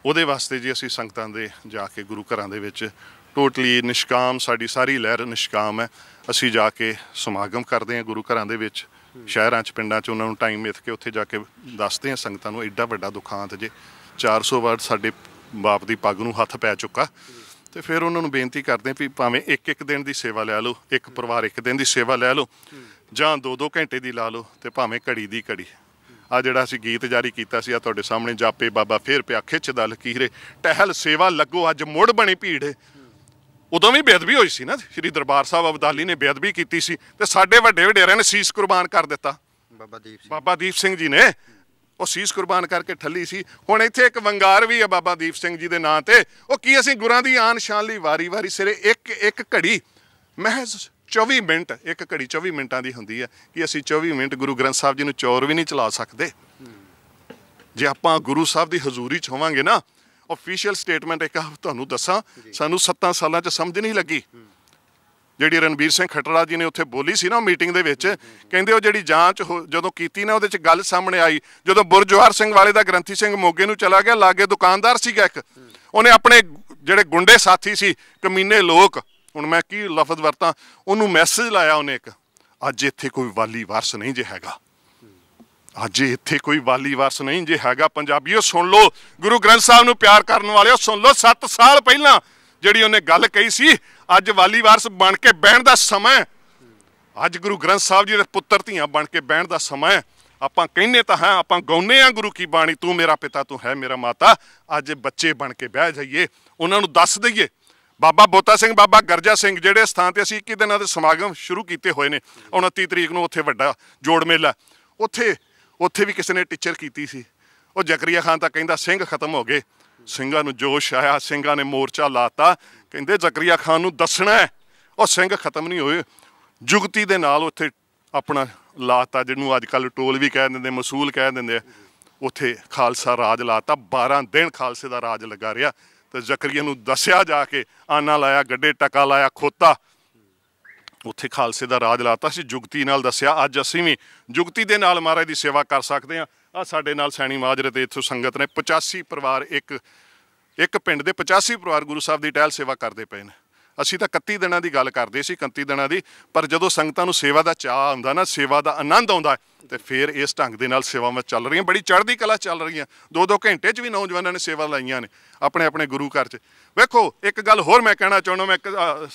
ਉਹਦੇ ਵਾਸਤੇ ਜੀ ਅਸੀਂ ਸੰਗਤਾਂ ਦੇ ਜਾ ਕੇ ਗੁਰੂ ਘਰਾਂ ਦੇ ਵਿੱਚ ਟੋਟਲੀ ਨਿਸ਼ਕਾਮ, ਸਾਡੀ ਸਾਰੀ ਲਹਿਰ ਨਿਸ਼ਕਾਮ ਹੈ। ਅਸੀਂ ਜਾ ਕੇ ਸਮਾਗਮ ਕਰਦੇ ਹਾਂ ਗੁਰੂ ਘਰਾਂ ਦੇ ਵਿੱਚ, ਸ਼ਹਿਰਾਂ 'ਚ, ਪਿੰਡਾਂ 'ਚ, ਉਹਨਾਂ ਨੂੰ ਟਾਈਮ ਮਿੱਥ ਕੇ ਉੱਥੇ ਜਾ ਕੇ ਦੱਸਦੇ ਹਾਂ ਸੰਗਤਾਂ ਨੂੰ ਐਡਾ ਵੱਡਾ ਦੁਖਾਂਤ ਜੇ 400 ਵਾਰ ਸਾਡੇ ਬਾਪ ਦੀ ਪੱਗ ਨੂੰ ਹੱਥ ਪੈ ਚੁੱਕਾ। ਤੇ ਫਿਰ ਉਹਨਾਂ ਨੂੰ ਬੇਨਤੀ ਕਰਦੇ ਵੀ ਭਾਵੇਂ ਇੱਕ ਦਿਨ ਦੀ ਸੇਵਾ ਲੈ ਲਓ, ਇੱਕ ਪਰਿਵਾਰ 1 ਦਿਨ ਦੀ ਸੇਵਾ ਲੈ ਲਓ, ਜਾਂ 2-2 ਘੰਟੇ ਦੀ ਲਾ ਲਓ, ਤੇ ਭਾਵੇਂ ਘੜੀ ਦੀ ਘੜੀ ਆ ਜਿਹੜਾ ਅਸੀਂ ਗੀਤ ਜਾਰੀ ਕੀਤਾ ਸੀ ਆ ਤੁਹਾਡੇ ਸਾਹਮਣੇ, ਜਾਪੇ ਬਾਬਾ ਫੇਰ ਪਿਆ ਖਿੱਚਦਾ ਲਕੀਰੇ, ਟਹਿਲ ਸੇਵਾ ਲੱਗੋ ਅੱਜ ਮੁੜ ਬਣੀ ਭੀੜ। ਉਦੋਂ ਵੀ ਬੇਅਦਬੀ ਹੋਈ ਸੀ ਨਾ, ਸ਼੍ਰੀ ਦਰਬਾਰ ਸਾਹਿਬ ਅਬਦਾਲੀ ਨੇ ਬੇਅਦਬੀ ਕੀਤੀ ਸੀ ਤੇ ਸਾਡੇ ਵੱਡੇ ਵਡੇਰਿਆਂ ਨੇ ਸੀਸ ਕੁਰਬਾਨ ਕਰ ਦਿੱਤਾ। ਬਾਬਾ ਦੀਪ ਸਿੰਘ ਜੀ ਨੇ ਉਹ ਸੀਸ ਕੁਰਬਾਨ ਕਰਕੇ ਠੱਲੀ ਸੀ। ਹੁਣ ਇੱਥੇ ਇੱਕ ਵੰਗਾਰ ਵੀ ਹੈ ਬਾਬਾ ਦੀਪ ਸਿੰਘ ਜੀ ਦੇ ਨਾਂ ਤੇ। ਉਹ ਕੀ ਅਸੀਂ ਗੁਰਾਂ ਦੀ ਆਨ ਸ਼ਾਨ ਲਈ ਵਾਰੀ ਸਿਰੇ ਇੱਕ ਘੜੀ ਮਹਿਜ਼ 24 ਮਿੰਟ, ਇੱਕ ਘੜੀ 24 ਮਿੰਟਾਂ ਦੀ ਹੁੰਦੀ ਹੈ ਕਿ ਅਸੀਂ 24 ਮਿੰਟ ਗੁਰੂ ਗ੍ਰੰਥ ਸਾਹਿਬ ਜੀ ਨੂੰ ਚੌਰ ਵੀ ਨਹੀਂ ਚਲਾ ਸਕਦੇ। ਜੇ ਆਪਾਂ ਗੁਰੂ ਸਾਹਿਬ ਦੀ ਹਜ਼ੂਰੀ 'ਚ ਹੋਵਾਂਗੇ ਨਾ, ਆਫੀਸ਼ੀਅਲ ਸਟੇਟਮੈਂਟ ਇੱਕ ਤੁਹਾਨੂੰ ਦੱਸਾਂ, ਸਾਨੂੰ 7 ਸਾਲਾਂ 'ਚ ਸਮਝ ਨਹੀਂ ਲੱਗੀ ਜਿਹੜੀ ਰਣਬੀਰ ਸਿੰਘ ਖੱਟੜਾ ਜੀ ਨੇ ਉੱਥੇ ਬੋਲੀ ਸੀ ਨਾ ਮੀਟਿੰਗ ਦੇ ਵਿੱਚ। ਕਹਿੰਦੇ ਉਹ ਜਿਹੜੀ ਜਾਂਚ ਜਦੋਂ ਕੀਤੀ ਨਾ, ਉਹਦੇ 'ਚ ਗੱਲ ਸਾਹਮਣੇ ਆਈ ਜਦੋਂ ਬੁਰਜਵਾਰ ਸਿੰਘ ਵਾਲੇ ਦਾ ਗ੍ਰੰਥੀ ਸਿੰਘ ਮੋਗੇ ਨੂੰ ਚਲਾ ਗਿਆ, ਲਾਗੇ ਦੁਕਾਨਦਾਰ ਸੀਗਾ ਇੱਕ, ਉਹਨੇ ਆਪਣੇ ਜਿਹੜੇ ਗੁੰਡੇ ਸਾਥੀ ਸੀ, ਕਮੀਨੇ ਲੋਕ, ਹੁਣ ਮੈਂ ਕੀ ਲਫ਼ਜ਼ ਵਰਤਾਂ, ਉਹਨੂੰ ਮੈਸੇਜ ਲਾਇਆ ਉਹਨੇ ਇੱਕ, ਅੱਜ ਇੱਥੇ ਕੋਈ ਵਾਲੀ ਵਾਰਸ ਨਹੀਂ ਜੇ ਹੈਗਾ, ਅੱਜ ਇੱਥੇ ਕੋਈ ਵਾਲੀ ਵਾਰਸ ਨਹੀਂ ਜੇ ਹੈਗਾ। ਪੰਜਾਬੀਓ ਸੁਣ ਲਓ, ਗੁਰੂ ਗ੍ਰੰਥ ਸਾਹਿਬ ਨੂੰ ਪਿਆਰ ਕਰਨ ਵਾਲਿਓ ਸੁਣ ਲਓ, 7 ਸਾਲ ਪਹਿਲਾਂ ਜਿਹੜੀ ਉਹਨੇ ਗੱਲ ਕਹੀ ਸੀ, ਅੱਜ ਵਾਲੀ ਵਾਰਸ ਬਣ ਕੇ ਬਹਿਣ ਦਾ ਸਮਾਂ। ਅੱਜ ਗੁਰੂ ਗ੍ਰੰਥ ਸਾਹਿਬ ਜੀ ਦੇ ਪੁੱਤਰ ਧੀਆਂ ਬਣ ਕੇ ਬਹਿਣ ਦਾ ਸਮਾਂ। ਆਪਾਂ ਕਹਿੰਦੇ ਤਾਂ ਹਾਂ, ਆਪਾਂ ਗਾਉਂਦੇ ਹਾਂ ਗੁਰੂ ਕੀ ਬਾਣੀ, ਤੂੰ ਮੇਰਾ ਪਿਤਾ ਤੂੰ ਹੈ ਮੇਰਾ ਮਾਤਾ। ਅੱਜ ਬੱਚੇ ਬਣ ਕੇ ਬਹਿ ਜਾਈਏ, ਉਹਨਾਂ ਨੂੰ ਦੱਸ ਦਈਏ। ਬਾਬਾ ਬੋਤਾ ਸਿੰਘ, ਬਾਬਾ ਗਰਜਾ ਸਿੰਘ, ਜਿਹੜੇ ਸਥਾਨ ਤੇ ਅਸੀਂ 21 ਦਿਨਾਂ ਦੇ ਸਮਾਗਮ ਸ਼ੁਰੂ ਕੀਤੇ ਹੋਏ ਨੇ, 29 ਤਰੀਕ ਨੂੰ ਉੱਥੇ ਵੱਡਾ ਜੋੜ ਮੇਲਾ, ਉੱਥੇ ਵੀ ਕਿਸੇ ਨੇ ਟੀਚਰ ਕੀਤੀ ਸੀ। ਉਹ ਜ਼ਕਰੀਆ ਖਾਨ ਤਾਂ ਕਹਿੰਦਾ ਸਿੰਘ ਖਤਮ ਹੋ ਗਏ, ਸਿੰਘਾਂ ਨੂੰ ਜੋਸ਼ ਆਇਆ, ਸਿੰਘਾਂ ਨੇ ਮੋਰਚਾ ਲਾਤਾ, ਕਹਿੰਦੇ ਜ਼ਕਰੀਆ ਖਾਨ ਨੂੰ ਦੱਸਣਾ ਹੈ। ਉਹ ਸਿੰਘ ਖਤਮ ਨਹੀਂ ਹੋਏ, ਜੁਗਤੀ ਦੇ ਨਾਲ ਉੱਥੇ ਆਪਣਾ ਲਾਤਾ, ਜਿਹਨੂੰ ਅੱਜ ਕੱਲ੍ਹ ਟੋਲ ਵੀ ਕਹਿ ਦਿੰਦੇ, ਮਸੂਲ ਕਹਿ ਦਿੰਦੇ ਆ। ਉੱਥੇ ਖਾਲਸਾ ਰਾਜ ਲਾਤਾ, 12 ਦਿਨ ਖਾਲਸੇ ਦਾ ਰਾਜ ਲੱਗਾ ਰਿਹਾ। ਤੇ ਜ਼ਕਰੀਆ ਨੂੰ ਦੱਸਿਆ ਜਾ ਕੇ, ਆਨਾ ਲਾਇਆ, ਗੱਡੇ ਟਕਾ ਲਾਇਆ, ਖੋਤਾ, ਉੱਥੇ ਖਾਲਸੇ ਦਾ ਰਾਜ ਲਾਤਾ ਸੀ। ਜੁਗਤੀ ਨਾਲ ਦੱਸਿਆ। ਅੱਜ ਅਸੀਂ ਵੀ ਜੁਗਤੀ ਦੇ ਨਾਲ ਮਹਾਰਾਜ ਦੀ ਸੇਵਾ ਕਰ ਸਕਦੇ ਹਾਂ। ਆ ਸਾਡੇ ਨਾਲ ਸੈਣੀ ਮਾਜਰੇ ਤੇ ਇੱਥੋਂ ਸੰਗਤ ਨੇ 85 ਪਰਿਵਾਰ, ਇੱਕ ਪਿੰਡ ਦੇ 85 ਪਰਿਵਾਰ ਗੁਰੂ ਸਾਹਿਬ ਦੀ ਟਹਿਲ ਸੇਵਾ ਕਰਦੇ ਪਏ ਨੇ। ਅਸੀਂ ਤਾਂ 31 ਦਿਨਾਂ ਦੀ ਗੱਲ ਕਰਦੇ ਸੀ, 31 ਦਿਨਾਂ ਦੀ, ਪਰ ਜਦੋਂ ਸੰਗਤਾਂ ਨੂੰ ਸੇਵਾ ਦਾ ਚਾਅ ਆਉਂਦਾ ਨਾ, ਸੇਵਾ ਦਾ ਆਨੰਦ ਆਉਂਦਾ, ਤੇ ਫਿਰ ਇਸ ਢੰਗ ਦੇ ਨਾਲ ਸੇਵਾਵਾਂ ਚੱਲ ਰਹੀਆਂ, ਬੜੀ ਚੜ੍ਹਦੀ ਕਲਾ ਚੱਲ ਰਹੀਆਂ। 2-2 ਘੰਟੇ 'ਚ ਵੀ ਨੌਜਵਾਨਾਂ ਨੇ ਸੇਵਾ ਲਾਈਆਂ ਨੇ ਆਪਣੇ ਆਪਣੇ ਗੁਰੂ ਘਰ 'ਚ। ਵੇਖੋ ਇੱਕ ਗੱਲ ਹੋਰ ਮੈਂ ਕਹਿਣਾ ਚਾਹੁੰਦਾ, ਮੈਂ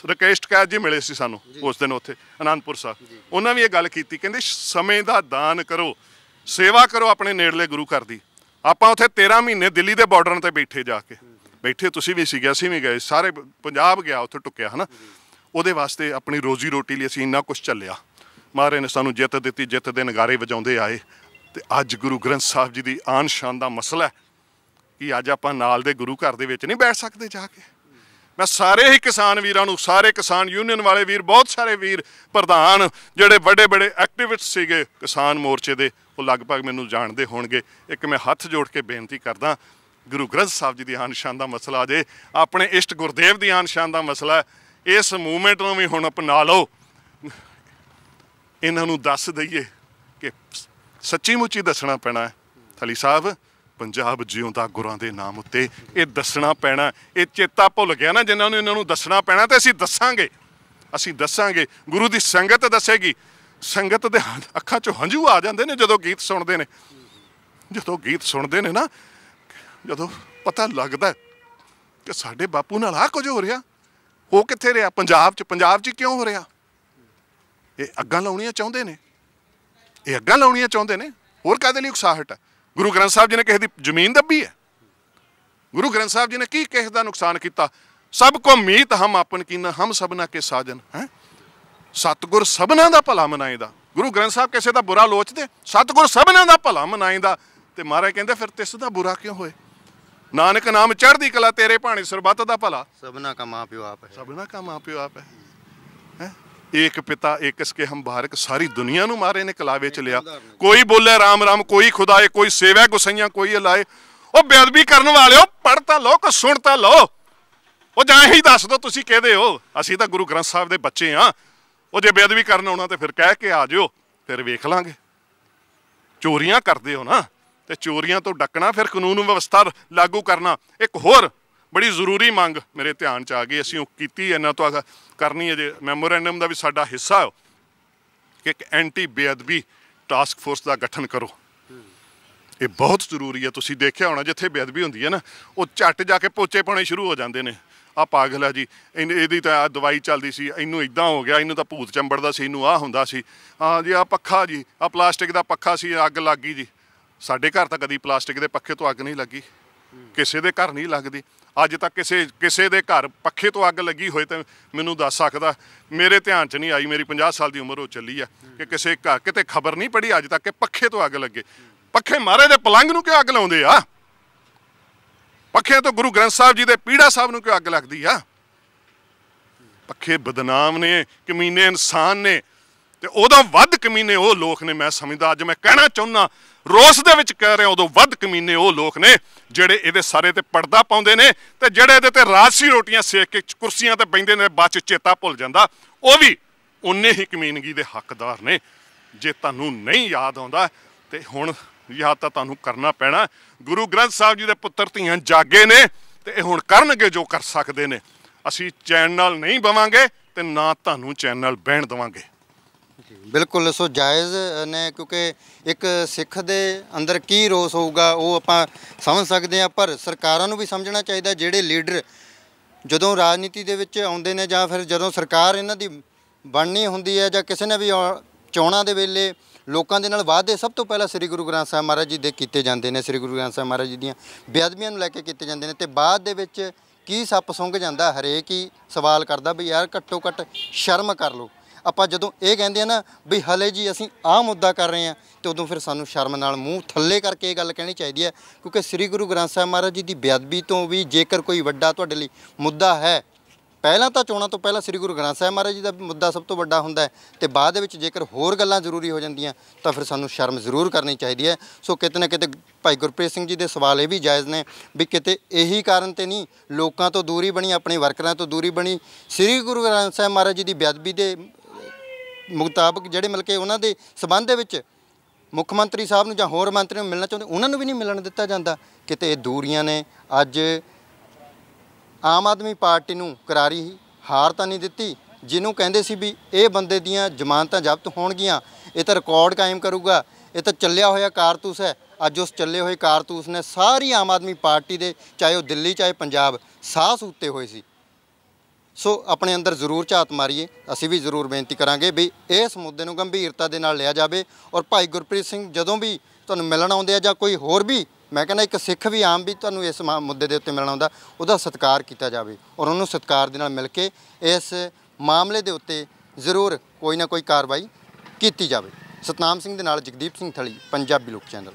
ਰਕੇਸ਼ ਟਕੈਤ ਜੀ ਮਿਲੇ ਸੀ ਸਾਨੂੰ ਉਸ ਦਿਨ ਉੱਥੇ ਅਨੰਦਪੁਰ ਸਾਹਿਬ, ਉਹਨਾਂ ਵੀ ਇਹ ਗੱਲ ਕੀਤੀ, ਕਹਿੰਦੇ ਸਮੇਂ ਦਾ ਦਾਨ ਕਰੋ, ਸੇਵਾ ਕਰੋ ਆਪਣੇ ਨੇੜਲੇ ਗੁਰੂ ਘਰ ਦੀ। ਆਪਾਂ ਉੱਥੇ 13 ਮਹੀਨੇ ਦਿੱਲੀ ਦੇ ਬਾਰਡਰਾਂ 'ਤੇ ਬੈਠੇ, ਤੁਸੀਂ ਵੀ ਸੀਗੇ, ਅਸੀਂ ਵੀ ਗਏ, ਸਾਰੇ ਪੰਜਾਬ ਗਿਆ ਉੱਥੇ ਟੁੱਕਿਆ ਹੈ ਨਾ। ਉਹਦੇ ਵਾਸਤੇ ਆਪਣੀ ਰੋਜ਼ੀ ਰੋਟੀ ਲਈ ਅਸੀਂ ਇੰਨਾ ਕੁਛ ਚੱਲਿਆ। ਮਹਾਰਾਜ ਨੇ ਸਾਨੂੰ ਜਿੱਤ ਦਿੱਤੀ, ਜਿੱਤ ਦੇ ਨਗਾਰੇ ਵਜਾਉਂਦੇ ਆਏ। ਤੇ ਅੱਜ ਗੁਰੂ ਗ੍ਰੰਥ ਸਾਹਿਬ ਜੀ ਦੀ ਆਨ ਸ਼ਾਨ ਦਾ ਮਸਲਾ ਹੈ ਕਿ ਅੱਜ ਆਪਾਂ ਨਾਲ ਦੇ ਗੁਰੂ ਘਰ ਦੇ ਵਿੱਚ ਨਹੀਂ ਬੈਠ ਸਕਦੇ ਜਾ ਕੇ। ਮੈਂ ਸਾਰੇ ਹੀ ਕਿਸਾਨ ਵੀਰਾਂ ਨੂੰ, ਸਾਰੇ ਕਿਸਾਨ ਯੂਨੀਅਨ ਵਾਲੇ ਵੀਰ, ਬਹੁਤ ਸਾਰੇ ਵੀਰ ਪ੍ਰਧਾਨ, ਜਿਹੜੇ ਵੱਡੇ ਐਕਟਿਵਿਸਟ ਸੀਗੇ ਕਿਸਾਨ ਮੋਰਚੇ ਦੇ, ਉਹ ਲਗਭਗ ਮੈਨੂੰ ਜਾਣਦੇ ਹੋਣਗੇ। ਇੱਕ ਮੈਂ ਹੱਥ ਜੋੜ ਕੇ ਬੇਨਤੀ ਕਰਦਾ, ਗੁਰੂ ਗ੍ਰੰਥ ਸਾਹਿਬ ਜੀ ਦੀ ਆਨ ਸ਼ਾਨ ਦਾ ਮਸਲਾ ਜੇ, ਆਪਣੇ ਇਸ਼ਟ ਗੁਰਦੇਵ ਦੀ ਆਨ ਸ਼ਾਨ ਦਾ ਮਸਲਾ, ਇਸ ਮੂਵਮੈਂਟ ਨੂੰ ਵੀ ਹੁਣ ਅਪਣਾ ਲਓ। ਇਹਨਾਂ ਨੂੰ ਦੱਸ ਦਈਏ ਕਿ ਸੱਚੀ ਮੁੱਚੀ ਦੱਸਣਾ ਪੈਣਾ ਹੈ। ਥਲੀ ਸਾਹਿਬ, ਪੰਜਾਬ ਜਿਉਂਦਾ ਗੁਰਾਂ ਦੇ ਨਾਮ ਉੱਤੇ, ਇਹ ਦੱਸਣਾ ਪੈਣਾ। ਇਹ ਚੇਤਾ ਭੁੱਲ ਗਿਆ ਨਾ ਜਿਨ੍ਹਾਂ ਨੂੰ, ਇਹਨਾਂ ਨੂੰ ਦੱਸਣਾ ਪੈਣਾ। ਤੇ ਅਸੀਂ ਦੱਸਾਂਗੇ, ਗੁਰੂ ਦੀ ਸੰਗਤ ਦੱਸੇਗੀ। ਸੰਗਤ ਦੇ ਅੱਖਾਂ 'ਚੋਂ ਹੰਝੂ ਆ ਜਾਂਦੇ ਨੇ ਜਦੋਂ ਗੀਤ ਸੁਣਦੇ ਨੇ ਨਾ, ਜਦੋਂ ਪਤਾ ਲੱਗਦਾ ਕਿ ਸਾਡੇ ਬਾਪੂ ਨਾਲ ਆਹ ਕੁਝ ਹੋ ਰਿਹਾ। ਉਹ ਕਿੱਥੇ ਰਿਹਾ? ਪੰਜਾਬ 'ਚ ਕਿਉਂ ਹੋ ਰਿਹਾ? ਇਹ ਅੱਗਾਂ ਲਾਉਣੀਆਂ ਚਾਹੁੰਦੇ ਨੇ, ਹੋਰ ਕਾਹਦੇ ਲਈ ਉਕਸਾਹਟ ਹੈ? ਗੁਰੂ ਗ੍ਰੰਥ ਸਾਹਿਬ ਜੀ ਨੇ ਕਿਸੇ ਦੀ ਜ਼ਮੀਨ ਦੱਬੀ ਹੈ? ਗੁਰੂ ਗ੍ਰੰਥ ਸਾਹਿਬ ਜੀ ਨੇ ਕੀ ਕਿਸੇ ਦਾ ਨੁਕਸਾਨ ਕੀਤਾ? ਸਭ ਕੋ ਮੀਤ ਹਮ ਆਪਨ ਕੀਨਾ, ਹਮ ਸਭਨਾ ਕੇ ਸਾਜਨ ਹੈ। ਸਤਿਗੁਰ ਸਭਨਾਂ ਦਾ ਭਲਾ ਮਨਾਏਦਾ। ਗੁਰੂ ਗ੍ਰੰਥ ਸਾਹਿਬ ਕਿਸੇ ਦਾ ਬੁਰਾ ਲੋਚਦੇ? ਸਤਿਗੁਰ ਸਭਨਾਂ ਦਾ ਭਲਾ ਮਨਾਏਦਾ। ਤੇ ਮਹਾਰਾਜ ਕਹਿੰਦੇ ਫਿਰ ਤਿਸ ਦਾ ਬੁਰਾ ਕਿਉਂ ਹੋਏ? ਨਾਨਕ ਨਾਮ ਚੜ੍ਹਦੀ ਕਲਾ, ਤੇਰੇ ਭਾਣੇ ਸਰਬੱਤ ਦਾ ਭਲਾ। ਸਭਨਾ ਕਾ ਮਾਂ ਪਿਓ ਆਪ ਹੈ। ਇੱਕ ਪਿਤਾ ਏਕ ਇਸਕੇ ਹਮ ਬਾਰਕ, ਸਾਰੀ ਦੁਨੀਆ ਨੂੰ ਮਹਾਰਾਜ ਨੇ ਕਲਾਵੇ ਚ ਲਿਆ। ਕੋਈ ਬੋਲੇ ਰਾਮ ਰਾਮ, ਕੋਈ ਖੁਦਾਏ, ਕੋਈ ਸੇਵੈ ਗੁਸਈਆਂ, ਕੋਈ ਅਲਾਏ। ਉਹ ਬੇਅਦਬੀ ਕਰਨ ਵਾਲਿਓ, ਪੜ੍ਹ ਤਾਂ ਲਓ, ਕੁਛ ਸੁਣ ਤਾਂ ਲਓ। ਉਹ ਜਾਂ ਇਹੀ ਦੱਸ ਦਿਓ ਤੁਸੀਂ ਕਿਹਦੇ ਹੋ। ਅਸੀਂ ਤਾਂ ਗੁਰੂ ਗ੍ਰੰਥ ਸਾਹਿਬ ਦੇ ਬੱਚੇ ਹਾਂ। ਉਹ ਜੇ ਬੇਅਦਬੀ ਕਰਨ ਆਉਣਾ ਤੇ ਫਿਰ ਕਹਿ ਕੇ ਆ ਜਿਓ, ਫਿਰ ਵੇਖ ਲਾਂਗੇ। ਚੋਰੀਆਂ ਕਰਦੇ ਹੋ ਨਾ, ਤੇ ਚੋਰੀਆਂ ਤੋਂ ਡੱਕਣਾ, ਫਿਰ ਕਾਨੂੰਨ ਵਿਵਸਥਾ ਲਾਗੂ ਕਰਨਾ। ਇੱਕ ਹੋਰ ਬੜੀ ਜ਼ਰੂਰੀ ਮੰਗ ਮੇਰੇ ਧਿਆਨ 'ਚ ਆ ਗਈ, ਅਸੀਂ ਉਹ ਕੀਤੀ, ਇਹਨਾਂ ਤੋਂ ਕਰਨੀ ਹੈ ਜੇ। ਮੈਮੋਰੈਂਡਮ ਦਾ ਵੀ ਸਾਡਾ ਹਿੱਸਾ ਹੋ ਕਿ ਇੱਕ ਐਂਟੀ ਬੇਅਦਬੀ ਟਾਸਕ ਫੋਰਸ ਦਾ ਗਠਨ ਕਰੋ। ਇਹ ਬਹੁਤ ਜ਼ਰੂਰੀ ਹੈ। ਤੁਸੀਂ ਦੇਖਿਆ ਹੋਣਾ ਜਿੱਥੇ ਬੇਅਦਬੀ ਹੁੰਦੀ ਹੈ ਨਾ, ਉਹ ਝੱਟ ਜਾ ਕੇ ਪੋਚੇ ਪਾਉਣੇ ਸ਼ੁਰੂ ਹੋ ਜਾਂਦੇ ਨੇ। ਆਹ ਪਾਗਲ ਹੈ ਜੀ, ਇਹਦੀ ਤਾਂ ਆਹ ਦਵਾਈ ਚੱਲਦੀ ਸੀ, ਇਹਨੂੰ ਇੱਦਾਂ ਹੋ ਗਿਆ, ਇਹਨੂੰ ਤਾਂ ਭੂਤ ਚੰਬੜਦਾ ਸੀ, ਇਹਨੂੰ ਆਹ ਹੁੰਦਾ ਸੀ, ਹਾਂ ਜੀ ਆਹ ਪੱਖਾ ਜੀ, ਆਹ ਪਲਾਸਟਿਕ ਦਾ ਪੱਖਾ ਸੀ, ਅੱਗ ਲੱਗ ਗਈ ਜੀ। ਸਾਡੇ ਘਰ ਤਾਂ ਕਦੀ ਪਲਾਸਟਿਕ ਦੇ ਪੱਖੇ ਤੋਂ ਅੱਗ ਨਹੀਂ ਲੱਗੀ, ਕਿਸੇ ਦੇ ਘਰ ਨਹੀਂ ਲੱਗਦੀ। ਅੱਜ ਤੱਕ ਕਿਸੇ ਦੇ ਘਰ ਪੱਖੇ ਤੋਂ ਅੱਗ ਲੱਗੀ ਹੋਏ ਤਾਂ ਮੈਨੂੰ ਦੱਸ ਸਕਦਾ, ਮੇਰੇ ਧਿਆਨ 'ਚ ਨਹੀਂ ਆਈ। ਮੇਰੀ 50 ਸਾਲ ਦੀ ਉਮਰ ਹੋ ਚੱਲੀ ਆ ਕਿ ਕਿਸੇ ਘਰ ਕਿਤੇ ਖਬਰ ਨਹੀਂ ਪੜੀ ਅੱਜ ਤੱਕ ਕਿ ਪੱਖੇ ਤੋਂ ਅੱਗ ਲੱਗੇ। ਪੱਖੇ ਮਹਾਰਾਜ ਦੇ ਪਲੰਗ ਨੂੰ ਕਿਉਂ ਅੱਗ ਲਾਉਂਦੇ ਆ? ਪੱਖੇ ਤੋਂ ਗੁਰੂ ਗ੍ਰੰਥ ਸਾਹਿਬ ਜੀ ਦੇ ਪੀੜਾ ਸਾਹਿਬ ਨੂੰ ਕਿਉਂ ਅੱਗ ਲੱਗਦੀ ਆ? ਪੱਖੇ ਬਦਨਾਮ ਨੇ, ਕਮੀਨੇ ਇਨਸਾਨ ਨੇ, ਤੇ ਉਦੋਂ ਵੱਧ ਕਮੀਨੇ ਉਹ ਲੋਕ ਨੇ। ਮੈਂ ਸਮਝਦਾ, ਅੱਜ ਮੈਂ ਕਹਿਣਾ ਚਾਹੁੰਦਾ, ਰੋਸ ਦੇ ਵਿੱਚ ਕਹਿ ਰਿਹਾ, ਉਦੋਂ ਵੱਧ ਕਮੀਨੇ ਉਹ ਲੋਕ ਨੇ ਜਿਹੜੇ ਇਹਦੇ ਸਾਰੇ ਤੇ ਪਰਦਾ ਪਾਉਂਦੇ ਨੇ ਤੇ ਜਿਹੜੇ ਇਹਦੇ ਤੇ ਰਾਜਸੀ ਰੋਟੀਆਂ ਸੇਕ ਕੇ ਕੁਰਸੀਆਂ ਤੇ ਬੈਂਦੇ ਨੇ, ਬਾਅਦ 'ਚ ਚੇਤਾ ਭੁੱਲ ਜਾਂਦਾ। ਉਹ ਵੀ ਉਨੇ ਹੀ ਕਮੀਨਗੀ ਦੇ ਹੱਕਦਾਰ ਨੇ। ਜੇ ਤੁਹਾਨੂੰ ਨਹੀਂ ਯਾਦ ਆਉਂਦਾ ਤੇ ਹੁਣ ਯਾਦ ਤਾਂ ਤੁਹਾਨੂੰ ਕਰਨਾ ਪੈਣਾ। ਗੁਰੂ ਗ੍ਰੰਥ ਸਾਹਿਬ ਜੀ ਦੇ ਪੁੱਤਰ ਧੀਆਂ ਜਾਗੇ ਨੇ ਤੇ ਇਹ ਹੁਣ ਕਰਨਗੇ ਜੋ ਕਰ ਸਕਦੇ ਨੇ। ਅਸੀਂ ਚੈਨ ਨਾਲ ਨਹੀਂ ਬਵਾਂਗੇ ਤੇ ਨਾ ਤੁਹਾਨੂੰ ਚੈਨ ਨਾਲ ਬਹਿਣ ਦੇਵਾਂਗੇ। ਬਿਲਕੁਲ, ਸੋ ਜਾਇਜ਼ ਨੇ, ਕਿਉਂਕਿ ਇੱਕ ਸਿੱਖ ਦੇ ਅੰਦਰ ਕੀ ਰੋਸ ਹੋਊਗਾ ਉਹ ਆਪਾਂ ਸਮਝ ਸਕਦੇ ਹਾਂ। ਪਰ ਸਰਕਾਰਾਂ ਨੂੰ ਵੀ ਸਮਝਣਾ ਚਾਹੀਦਾ, ਜਿਹੜੇ ਲੀਡਰ ਜਦੋਂ ਰਾਜਨੀਤੀ ਦੇ ਵਿੱਚ ਆਉਂਦੇ ਨੇ ਜਾਂ ਫਿਰ ਜਦੋਂ ਸਰਕਾਰ ਇਹਨਾਂ ਦੀ ਬਣਨੀ ਹੁੰਦੀ ਹੈ ਜਾਂ ਕਿਸੇ ਨੇ ਵੀ ਚੋਣਾਂ ਦੇ ਵੇਲੇ ਲੋਕਾਂ ਦੇ ਨਾਲ ਵਾਅਦੇ ਸਭ ਤੋਂ ਪਹਿਲਾਂ ਸ੍ਰੀ ਗੁਰੂ ਗ੍ਰੰਥ ਸਾਹਿਬ ਮਹਾਰਾਜ ਜੀ ਦੇ ਕੀਤੇ ਜਾਂਦੇ ਨੇ, ਸ੍ਰੀ ਗੁਰੂ ਗ੍ਰੰਥ ਸਾਹਿਬ ਮਹਾਰਾਜ ਜੀ ਦੀਆਂ ਬੇਅਦਬੀਆਂ ਨੂੰ ਲੈ ਕੇ ਕੀਤੇ ਜਾਂਦੇ ਨੇ, ਤੇ ਬਾਅਦ ਦੇ ਵਿੱਚ ਕੀ ਸੱਪ ਸੁੰਘ ਜਾਂਦਾ। ਹਰੇਕ ਹੀ ਸਵਾਲ ਕਰਦਾ ਵੀ ਯਾਰ ਘੱਟੋ ਘੱਟ ਸ਼ਰਮ ਕਰ ਲਓ। ਆਪਾਂ ਜਦੋਂ ਇਹ ਕਹਿੰਦੇ ਆ ਨਾ ਵੀ ਹਲੇ ਜੀ ਅਸੀਂ ਆਹ ਮੁੱਦਾ ਕਰ ਰਹੇ ਹਾਂ, ਤੇ ਉਦੋਂ ਫਿਰ ਸਾਨੂੰ ਸ਼ਰਮ ਨਾਲ ਮੂੰਹ ਥੱਲੇ ਕਰਕੇ ਇਹ ਗੱਲ ਕਹਿਣੀ ਚਾਹੀਦੀ ਹੈ, ਕਿਉਂਕਿ ਸ੍ਰੀ ਗੁਰੂ ਗ੍ਰੰਥ ਸਾਹਿਬ ਮਹਾਰਾਜ ਜੀ ਦੀ ਬੇਅਦਬੀ ਤੋਂ ਵੀ ਜੇਕਰ ਕੋਈ ਵੱਡਾ ਤੁਹਾਡੇ ਲਈ ਮੁੱਦਾ ਹੈ, ਪਹਿਲਾਂ ਤਾਂ ਚੋਣਾਂ ਤੋਂ ਪਹਿਲਾਂ ਸ੍ਰੀ ਗੁਰੂ ਗ੍ਰੰਥ ਸਾਹਿਬ ਮਹਾਰਾਜ ਜੀ ਦਾ ਮੁੱਦਾ ਸਭ ਤੋਂ ਵੱਡਾ ਹੁੰਦਾ ਹੈ, ਤੇ ਬਾਅਦ ਦੇ ਵਿੱਚ ਜੇਕਰ ਹੋਰ ਗੱਲਾਂ ਜ਼ਰੂਰੀ ਹੋ ਜਾਂਦੀਆਂ ਤਾਂ ਫਿਰ ਸਾਨੂੰ ਸ਼ਰਮ ਜ਼ਰੂਰ ਕਰਨੀ ਚਾਹੀਦੀ ਹੈ। ਸੋ ਕਿਤੇ ਨਾ ਕਿਤੇ ਭਾਈ ਗੁਰਪ੍ਰੀਤ ਸਿੰਘ ਜੀ ਦੇ ਸਵਾਲ ਇਹ ਵੀ ਜਾਇਜ਼ ਨੇ ਵੀ ਕਿਤੇ ਇਹੀ ਕਾਰਨ ਤੇ ਨਹੀਂ ਲੋਕਾਂ ਤੋਂ ਦੂਰੀ ਬਣੀ, ਆਪਣੇ ਵਰਕਰਾਂ ਤੋਂ ਦੂਰੀ ਬਣੀ, ਸ੍ਰੀ ਗੁਰੂ ਗ੍ਰੰਥ ਸਾਹਿਬ ਮਹਾਰਾਜ ਜੀ ਦੀ ਬੇਅਦਬੀ ਦੇ ਮੁਤਾਬਕ ਜਿਹੜੇ ਮਿਲ ਕੇ ਉਹਨਾਂ ਦੇ ਸਬੰਧ ਦੇ ਵਿੱਚ ਮੁੱਖ ਮੰਤਰੀ ਸਾਹਿਬ ਨੂੰ ਜਾਂ ਹੋਰ ਮੰਤਰੀ ਨੂੰ ਮਿਲਣਾ ਚਾਹੁੰਦੇ, ਉਹਨਾਂ ਨੂੰ ਵੀ ਨਹੀਂ ਮਿਲਣ ਦਿੱਤਾ ਜਾਂਦਾ। ਕਿਤੇ ਇਹ ਦੂਰੀਆਂ ਨੇ। ਅੱਜ ਆਮ ਆਦਮੀ ਪਾਰਟੀ ਨੂੰ ਕਰਾਰੀ ਹਾਰ ਤਾਂ ਨਹੀਂ ਦਿੱਤੀ, ਜਿਹਨੂੰ ਕਹਿੰਦੇ ਸੀ ਵੀ ਇਹ ਬੰਦੇ ਦੀਆਂ ਜ਼ਮਾਨਤਾਂ ਜ਼ਬਤ ਹੋਣਗੀਆਂ, ਇਹ ਤਾਂ ਰਿਕਾਰਡ ਕਾਇਮ ਕਰੂਗਾ, ਇਹ ਤਾਂ ਚੱਲਿਆ ਹੋਇਆ ਕਾਰਤੂਸ ਹੈ। ਅੱਜ ਉਸ ਚੱਲੇ ਹੋਏ ਕਾਰਤੂਸ ਨੇ ਸਾਰੀ ਆਮ ਆਦਮੀ ਪਾਰਟੀ ਦੇ, ਚਾਹੇ ਉਹ ਦਿੱਲੀ ਚਾਹੇ ਪੰਜਾਬ, ਸਾਹ ਸੂਤੇ ਹੋਏ ਸੀ। ਸੋ ਆਪਣੇ ਅੰਦਰ ਜ਼ਰੂਰ ਝਾਤ ਮਾਰੀਏ। ਅਸੀਂ ਵੀ ਜ਼ਰੂਰ ਬੇਨਤੀ ਕਰਾਂਗੇ ਵੀ ਇਸ ਮੁੱਦੇ ਨੂੰ ਗੰਭੀਰਤਾ ਦੇ ਨਾਲ ਲਿਆ ਜਾਵੇ, ਔਰ ਭਾਈ ਗੁਰਪ੍ਰੀਤ ਸਿੰਘ ਜਦੋਂ ਵੀ ਤੁਹਾਨੂੰ ਮਿਲਣ ਆਉਂਦੇ ਆ ਜਾਂ ਕੋਈ ਹੋਰ ਵੀ, ਮੈਂ ਕਹਿੰਦਾ ਇੱਕ ਸਿੱਖ ਵੀ ਆਮ ਵੀ ਤੁਹਾਨੂੰ ਇਸ ਮੁੱਦੇ ਦੇ ਉੱਤੇ ਮਿਲਣ ਆਉਂਦਾ, ਉਹਦਾ ਸਤਿਕਾਰ ਕੀਤਾ ਜਾਵੇ ਔਰ ਉਹਨੂੰ ਸਤਿਕਾਰ ਦੇ ਨਾਲ ਮਿਲ ਕੇ ਇਸ ਮਾਮਲੇ ਦੇ ਉੱਤੇ ਜ਼ਰੂਰ ਕੋਈ ਨਾ ਕੋਈ ਕਾਰਵਾਈ ਕੀਤੀ ਜਾਵੇ। ਸਤਨਾਮ ਸਿੰਘ ਦੇ ਨਾਲ ਜਗਦੀਪ ਸਿੰਘ ਥਲੀ, ਪੰਜਾਬੀ ਲੋਕ ਚੈਨਲ।